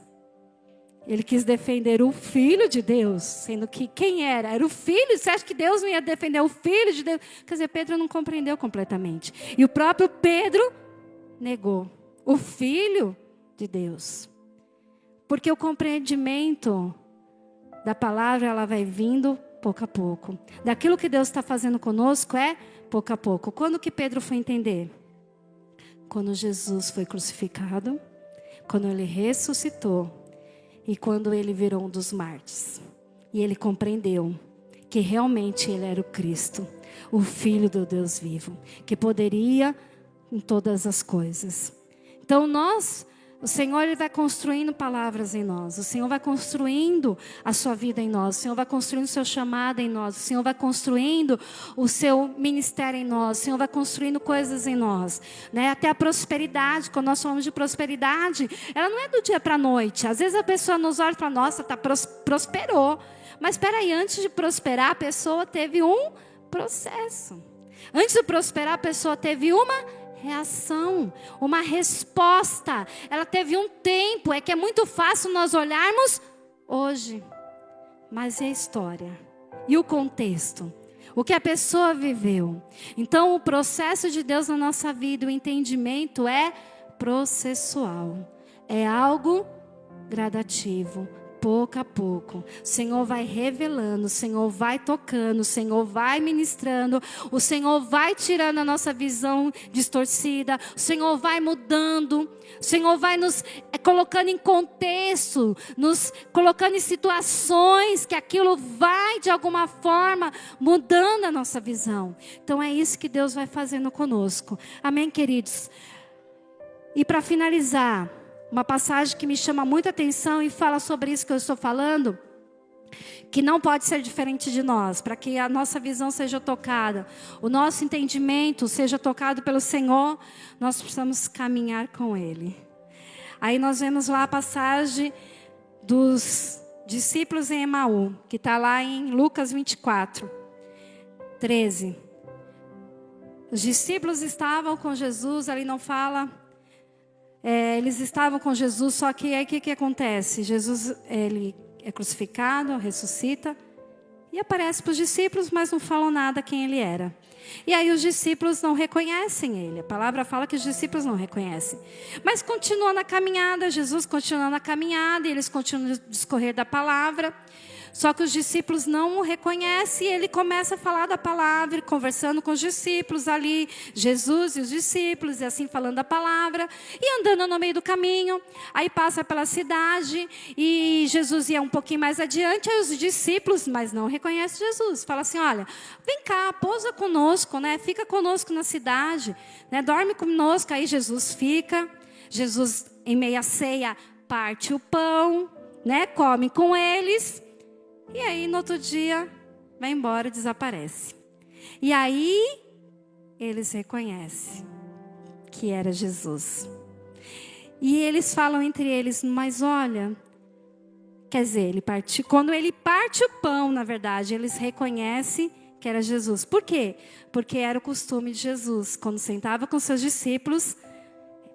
ele quis defender o Filho de Deus, sendo que quem era? Era o Filho. Você acha que Deus não ia defender o Filho de Deus? Quer dizer, Pedro não compreendeu completamente. E o próprio Pedro negou o Filho de Deus. Porque o compreendimento da palavra, ela vai vindo pouco a pouco. Daquilo que Deus está fazendo conosco é pouco a pouco. Quando que Pedro foi entender? Quando Jesus foi crucificado, quando ele ressuscitou e quando ele virou um dos mártires. E ele compreendeu que realmente ele era o Cristo, o Filho do Deus vivo, que poderia em todas as coisas. Então o Senhor, ele vai construindo palavras em nós. O Senhor vai construindo a sua vida em nós. O Senhor vai construindo o seu chamado em nós. O Senhor vai construindo o seu ministério em nós. O Senhor vai construindo coisas em nós. Né? Até a prosperidade, quando nós falamos de prosperidade, ela não é do dia para a noite. Às vezes a pessoa nos olha e fala, nossa, prosperou. Mas espera aí, antes de prosperar, a pessoa teve um processo. Antes de prosperar, a pessoa teve uma reação, uma resposta. Ela teve um tempo. É que é muito fácil nós olharmos hoje, mas e a história? E o contexto? O que a pessoa viveu? Então o processo de Deus na nossa vida, o entendimento é processual. É algo gradativo. Pouco a pouco, o Senhor vai revelando, o Senhor vai tocando, o Senhor vai ministrando, o Senhor vai tirando a nossa visão distorcida, o Senhor vai mudando, o Senhor vai nos colocando em contexto, nos colocando em situações que aquilo vai de alguma forma mudando a nossa visão. Então é isso que Deus vai fazendo conosco. Amém, queridos? E para finalizar, uma passagem que me chama muita atenção e fala sobre isso que eu estou falando, que não pode ser diferente de nós, para que a nossa visão seja tocada, o nosso entendimento seja tocado pelo Senhor, nós precisamos caminhar com Ele. Aí nós vemos lá a passagem dos discípulos em Emaú, que está lá em Lucas 24, 13. Os discípulos estavam com Jesus, ali não fala... eles estavam com Jesus, só que aí o que acontece? Jesus, ele é crucificado, ressuscita e aparece para os discípulos, mas não falam nada quem ele era. E aí os discípulos não reconhecem ele. A palavra fala que os discípulos não reconhecem. Mas continua na caminhada, Jesus continua na caminhada, e eles continuam a discorrer da palavra. Só que os discípulos não o reconhecem, e ele começa a falar da palavra, conversando com os discípulos ali, Jesus e os discípulos, e assim falando da palavra, e andando no meio do caminho. Aí passa pela cidade, e Jesus ia um pouquinho mais adiante, aí os discípulos, mas não reconhecem Jesus, fala assim, olha, vem cá, pousa conosco, né? Fica conosco na cidade, né? Dorme conosco. Aí Jesus fica, Jesus em meia ceia parte o pão, né? Come com eles. E aí, no outro dia, vai embora, desaparece. E aí, eles reconhecem que era Jesus. E eles falam entre eles, mas olha, quer dizer, quando ele parte o pão, na verdade, eles reconhecem que era Jesus. Por quê? Porque era o costume de Jesus, quando sentava com seus discípulos,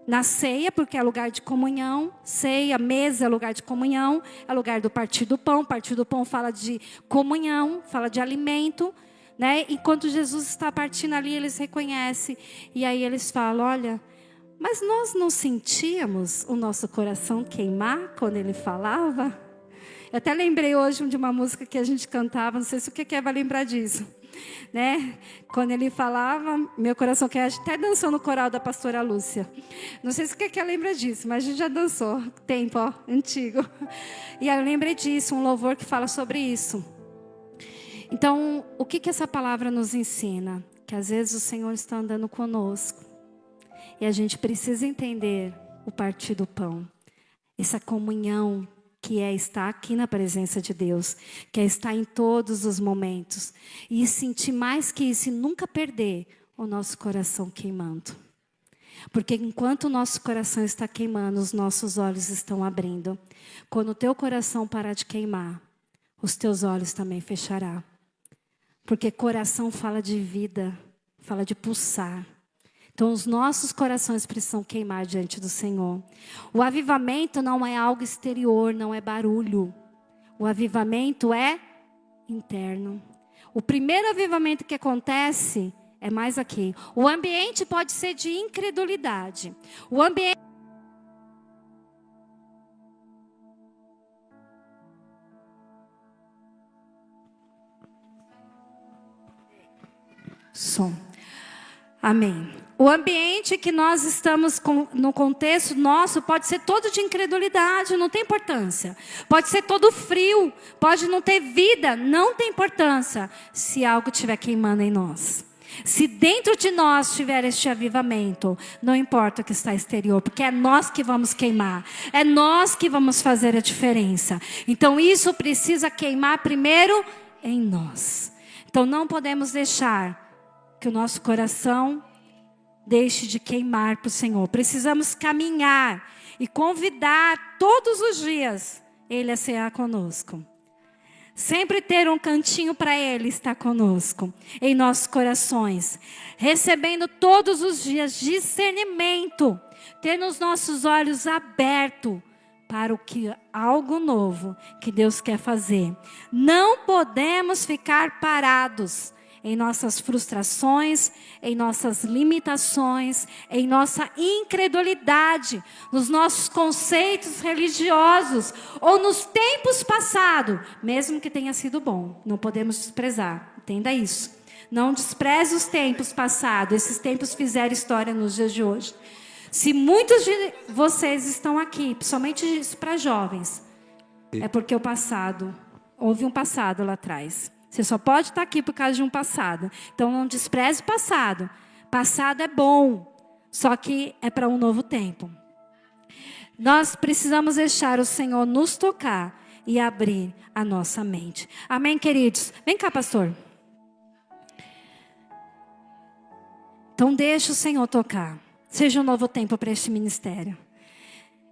na ceia, porque é lugar de comunhão. Ceia, mesa é lugar de comunhão, é lugar do partir do pão. Partir do pão fala de comunhão, fala de alimento, né? Enquanto Jesus está partindo ali, eles reconhecem. E aí eles falam, olha, mas nós não sentíamos o nosso coração queimar quando ele falava? Eu até lembrei hoje de uma música que a gente cantava, não sei se o que vai lembrar disso, né? Quando ele falava, meu coração quer, até dançou no coral da pastora Lúcia. Não sei se o que lembra disso, mas a gente já dançou, tempo, antigo. E aí eu lembrei disso, um louvor que fala sobre isso. Então, o que essa palavra nos ensina? Que às vezes o Senhor está andando conosco. E a gente precisa entender o partir do pão. Essa comunhão que é estar aqui na presença de Deus, que é estar em todos os momentos, e sentir mais que isso, e nunca perder o nosso coração queimando. Porque enquanto o nosso coração está queimando, os nossos olhos estão abrindo. Quando o teu coração parar de queimar, os teus olhos também fecharão. Porque coração fala de vida, fala de pulsar. Então, os nossos corações precisam queimar diante do Senhor. O avivamento não é algo exterior, não é barulho. O avivamento é interno. O primeiro avivamento que acontece é mais aqui. O ambiente pode ser de incredulidade. O ambiente... Som. Amém. O ambiente que nós estamos no contexto nosso pode ser todo de incredulidade, não tem importância. Pode ser todo frio, pode não ter vida, não tem importância. Se algo estiver queimando em nós. Se dentro de nós tiver este avivamento, não importa o que está exterior, porque é nós que vamos queimar. É nós que vamos fazer a diferença. Então isso precisa queimar primeiro em nós. Então não podemos deixar que o nosso coração deixe de queimar para o Senhor. Precisamos caminhar e convidar todos os dias Ele a cear conosco. Sempre ter um cantinho para Ele estar conosco, em nossos corações. Recebendo todos os dias discernimento. Ter os nossos olhos abertos para o que algo novo que Deus quer fazer. Não podemos ficar parados em nossas frustrações, em nossas limitações, em nossa incredulidade, nos nossos conceitos religiosos, ou nos tempos passados, mesmo que tenha sido bom, não podemos desprezar, entenda isso. Não despreze os tempos passados, esses tempos fizeram história nos dias de hoje. Se muitos de vocês estão aqui, principalmente isso para jovens, é porque o passado, houve um passado lá atrás. Você só pode estar aqui por causa de um passado. Então não despreze o passado. Passado é bom, só que é para um novo tempo. Nós precisamos deixar o Senhor nos tocar e abrir a nossa mente. Amém, queridos? Vem cá, pastor. Então deixa o Senhor tocar. Seja um novo tempo para este ministério.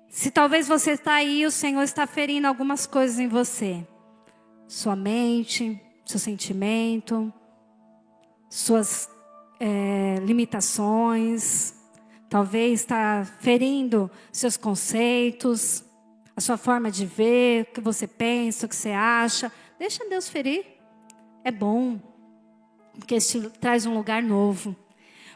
Se talvez você está aí, o Senhor está ferindo algumas coisas em você. Sua mente, seu sentimento, suas limitações, talvez está ferindo seus conceitos, a sua forma de ver, o que você pensa, o que você acha. Deixa Deus ferir. É bom, porque isso traz um lugar novo.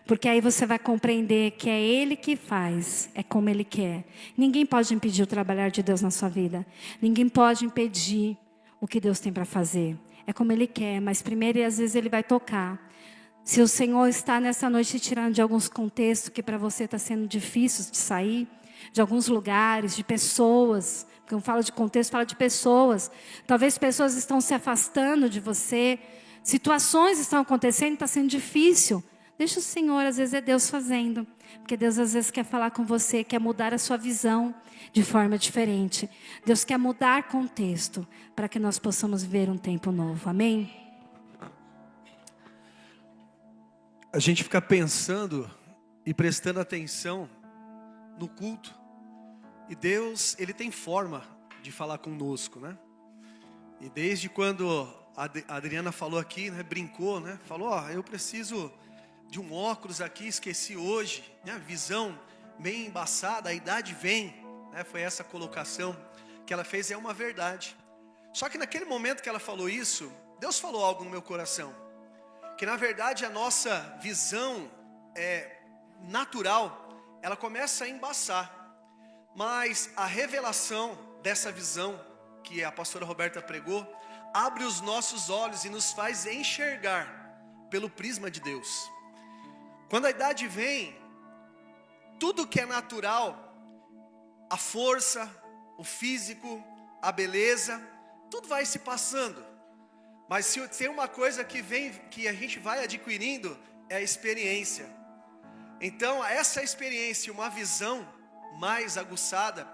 Porque aí você vai compreender que é Ele que faz, é como Ele quer. Ninguém pode impedir o trabalhar de Deus na sua vida. Ninguém pode impedir o que Deus tem para fazer. É como Ele quer, mas primeiro às vezes Ele vai tocar. Se o Senhor está nessa noite te tirando de alguns contextos que para você está sendo difícil de sair, de alguns lugares, de pessoas, porque eu falo de contexto, falo de pessoas. Talvez pessoas estão se afastando de você, situações estão acontecendo e está sendo difícil. Deixa o Senhor, às vezes é Deus fazendo. Porque Deus às vezes quer falar com você, quer mudar a sua visão de forma diferente. Deus quer mudar contexto para que nós possamos viver um tempo novo. Amém? A gente fica pensando e prestando atenção no culto. E Deus, Ele tem forma de falar conosco, né? E desde quando a Adriana falou aqui, né, brincou, né? Falou, eu preciso de um óculos aqui, esqueci hoje, né? Visão bem embaçada, a idade vem, né? Foi essa colocação que ela fez, é uma verdade. Só que naquele momento que ela falou isso, Deus falou algo no meu coração, que na verdade a nossa visão natural, ela começa a embaçar, mas a revelação dessa visão que a pastora Roberta pregou, abre os nossos olhos e nos faz enxergar pelo prisma de Deus. Quando a idade vem, tudo que é natural, a força, o físico, a beleza, tudo vai se passando. Mas se tem uma coisa que vem, que a gente vai adquirindo, é a experiência. Então essa experiência, uma visão mais aguçada,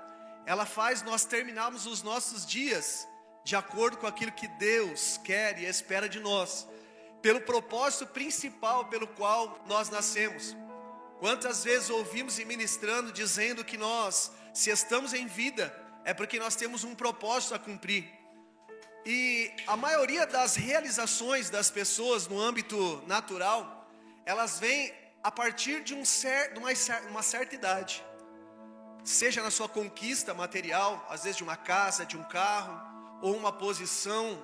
ela faz nós terminarmos os nossos dias de acordo com aquilo que Deus quer e espera de nós, pelo propósito principal pelo qual nós nascemos. Quantas vezes ouvimos e ministrando dizendo que nós, se estamos em vida, é porque nós temos um propósito a cumprir. E a maioria das realizações das pessoas no âmbito natural, elas vêm a partir de uma certa idade. Seja na sua conquista material, às vezes de uma casa, de um carro, ou uma posição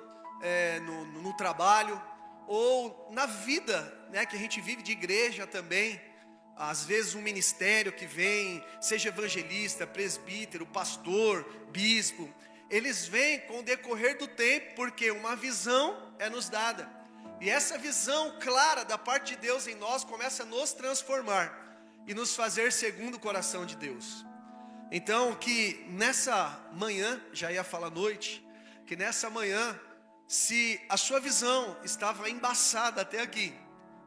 no trabalho, ou na vida, né, que a gente vive de igreja também. Às vezes um ministério que vem, seja evangelista, presbítero, pastor, bispo, eles vêm com o decorrer do tempo, porque uma visão é nos dada. E essa visão clara da parte de Deus em nós começa a nos transformar e nos fazer segundo o coração de Deus. Então que nessa manhã, já ia falar noite, que nessa manhã, se a sua visão estava embaçada até aqui,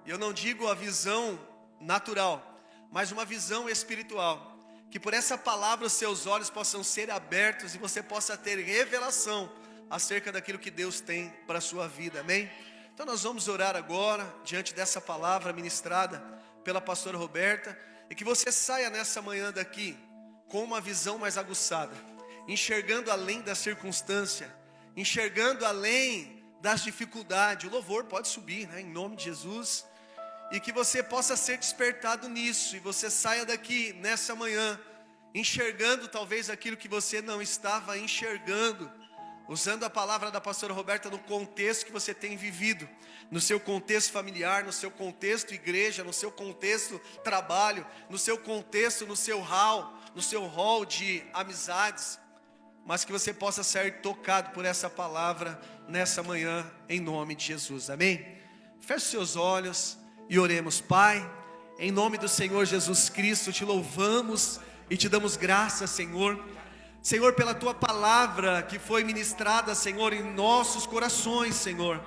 eu não digo a visão natural, mas uma visão espiritual, que por essa palavra os seus olhos possam ser abertos e você possa ter revelação acerca daquilo que Deus tem para a sua vida, amém? Então nós vamos orar agora, diante dessa palavra ministrada pela pastora Roberta, e que você saia nessa manhã daqui com uma visão mais aguçada, enxergando além da circunstância, enxergando além das dificuldades. O louvor pode subir, né, em nome de Jesus, e que você possa ser despertado nisso, e você saia daqui nessa manhã, enxergando talvez aquilo que você não estava enxergando, usando a palavra da pastora Roberta no contexto que você tem vivido, no seu contexto familiar, no seu contexto igreja, no seu contexto trabalho, no seu contexto, no seu hall de amizades, mas que você possa ser tocado por essa palavra nessa manhã, em nome de Jesus, amém? Feche seus olhos e oremos. Pai, em nome do Senhor Jesus Cristo, te louvamos e te damos graças, Senhor, pela tua palavra que foi ministrada, Senhor, em nossos corações, Senhor.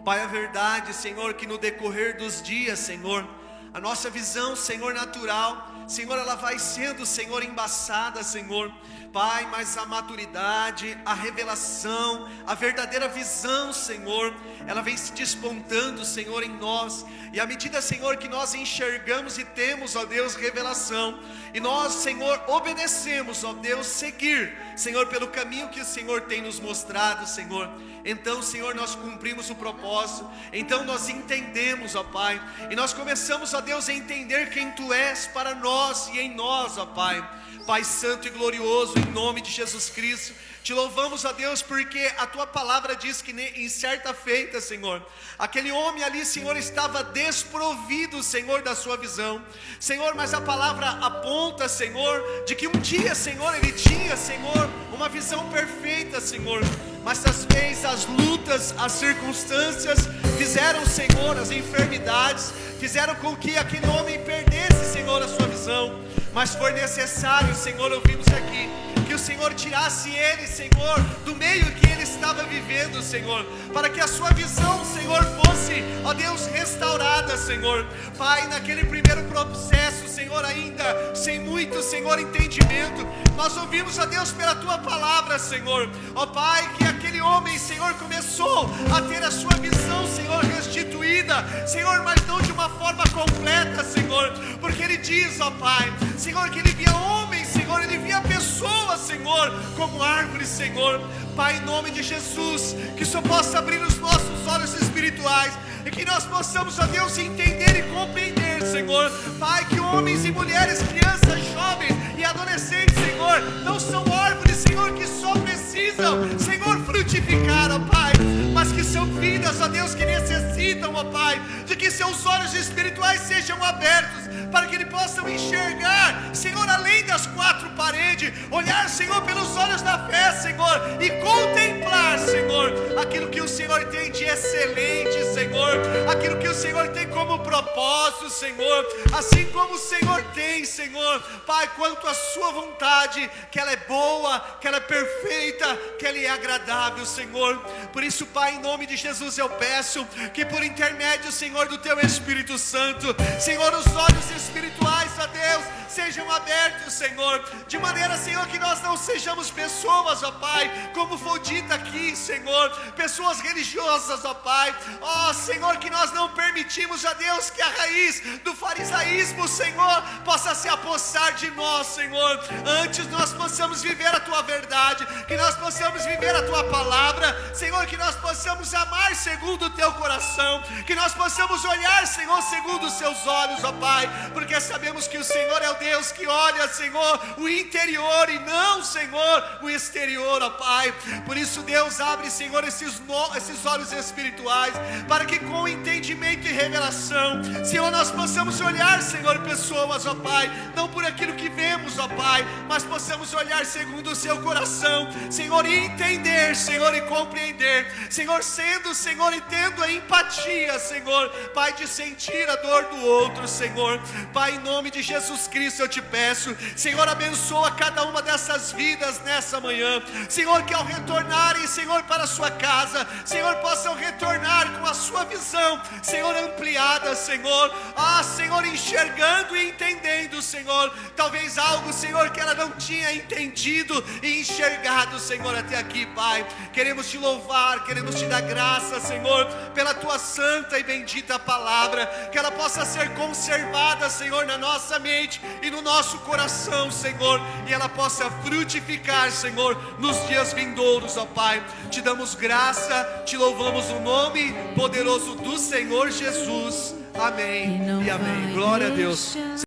Pai, é verdade, Senhor, que no decorrer dos dias, Senhor, a nossa visão, Senhor, natural, Senhor, ela vai sendo, Senhor, embaçada, Senhor. Pai, mas a maturidade, a revelação, a verdadeira visão, Senhor, ela vem se despontando, Senhor, em nós. E à medida, Senhor, que nós enxergamos e temos, ó Deus, revelação, e nós, Senhor, obedecemos, ó Deus, seguir, Senhor, pelo caminho que o Senhor tem nos mostrado, Senhor. Então, Senhor, nós cumprimos o propósito. Então nós entendemos, ó Pai, e nós começamos, ó Deus, a entender quem Tu és para nós e em nós, ó Pai. Pai santo e glorioso, em nome de Jesus Cristo, te louvamos, ó Deus, porque a tua palavra diz que em certa feita, Senhor, aquele homem ali, Senhor, estava desprovido, Senhor, da sua visão, Senhor, mas a palavra aponta, Senhor, de que um dia, Senhor, ele tinha, Senhor, uma visão perfeita, Senhor, mas às vezes as lutas, as circunstâncias fizeram, Senhor, as enfermidades, fizeram com que aquele homem perdesse, Senhor, a sua visão. Mas foi necessário, Senhor, ouvimos aqui, que o Senhor tirasse ele, Senhor, do meio que ele estava vivendo, Senhor, para que a sua visão, Senhor, fosse, ó Deus, restaurada, Senhor. Pai, naquele primeiro processo, Senhor, ainda sem muito, Senhor, entendimento, nós ouvimos, ó Deus, pela tua palavra, Senhor, ó Pai, que aquele homem, Senhor, começou a ter a sua visão, Senhor, restituída, Senhor, mas não de uma forma completa, Senhor, porque ele diz, ó Pai, Senhor, que ele via homens, Senhor, ele via pessoas, Senhor, como árvores, Senhor. Pai, em nome de Jesus, que o Senhor possa abrir os nossos olhos espirituais e que nós possamos, ó Deus, entender e compreender, Senhor. Pai, que homens e mulheres, crianças, jovens, adolescentes, Senhor, não são árvores, Senhor, que só precisam, Senhor, frutificar, ó Pai, mas que são vidas, ó Deus, que necessitam, ó Pai, de que seus olhos espirituais sejam abertos, para que eles possam enxergar, Senhor, além das quatro paredes, olhar, Senhor, pelos olhos da fé, Senhor, e contemplar, Senhor, aquilo que o Senhor tem de excelente, Senhor, aquilo que o Senhor tem como propósito, Senhor, assim como o Senhor tem, Senhor, Pai, quanto a sua vontade, que ela é boa, que ela é perfeita, que ela é agradável, Senhor. Por isso, Pai, em nome de Jesus eu peço que por intermédio, Senhor, do Teu Espírito Santo, Senhor, os olhos espirituais, ó Deus, sejam abertos, Senhor, de maneira, Senhor, que nós não sejamos pessoas, ó Pai, como foi dito aqui, Senhor, pessoas religiosas, ó Pai, ó Senhor, que nós não permitimos, ó Deus, que a raiz do farisaísmo, Senhor, possa se apossar de nós, Senhor. Antes nós possamos viver a Tua verdade, que nós possamos viver a Tua palavra, Senhor, que nós possamos amar segundo o Teu coração, que nós possamos olhar, Senhor, segundo os Seus olhos, ó Pai, porque sabemos que o Senhor é o Deus que olha, Senhor, o interior e não, Senhor, o exterior, ó Pai. Por isso, Deus, abre, Senhor, esses olhos espirituais, para que com entendimento e revelação, Senhor, nós possamos olhar, Senhor, pessoas, ó Pai, não por aquilo que vemos, ó Pai, mas possamos olhar segundo o Seu coração, Senhor, e entender, Senhor, e compreender, Senhor, sendo, Senhor, e tendo a empatia, Senhor, Pai, de sentir a dor do outro, Senhor. Pai, em nome de Jesus Cristo eu te peço, Senhor, abençoa cada uma dessas vidas nessa manhã, Senhor, que ao retornarem, Senhor, para a sua casa, Senhor, possam retornar com a sua visão, Senhor, ampliada, Senhor, Senhor, enxergando e entendendo, Senhor, talvez algo, Senhor, que ela não tinha entendido e enxergado, Senhor, até aqui, Pai. Queremos te louvar, queremos te dar graça, Senhor, pela tua santa e bendita palavra, que ela possa ser conservada, Senhor, na nossa mente e no nosso coração, Senhor, e ela possa frutificar, Senhor, nos dias vindouros, ó Pai. Te damos graça, te louvamos no nome poderoso do Senhor Jesus. Amém e amém. Glória a Deus.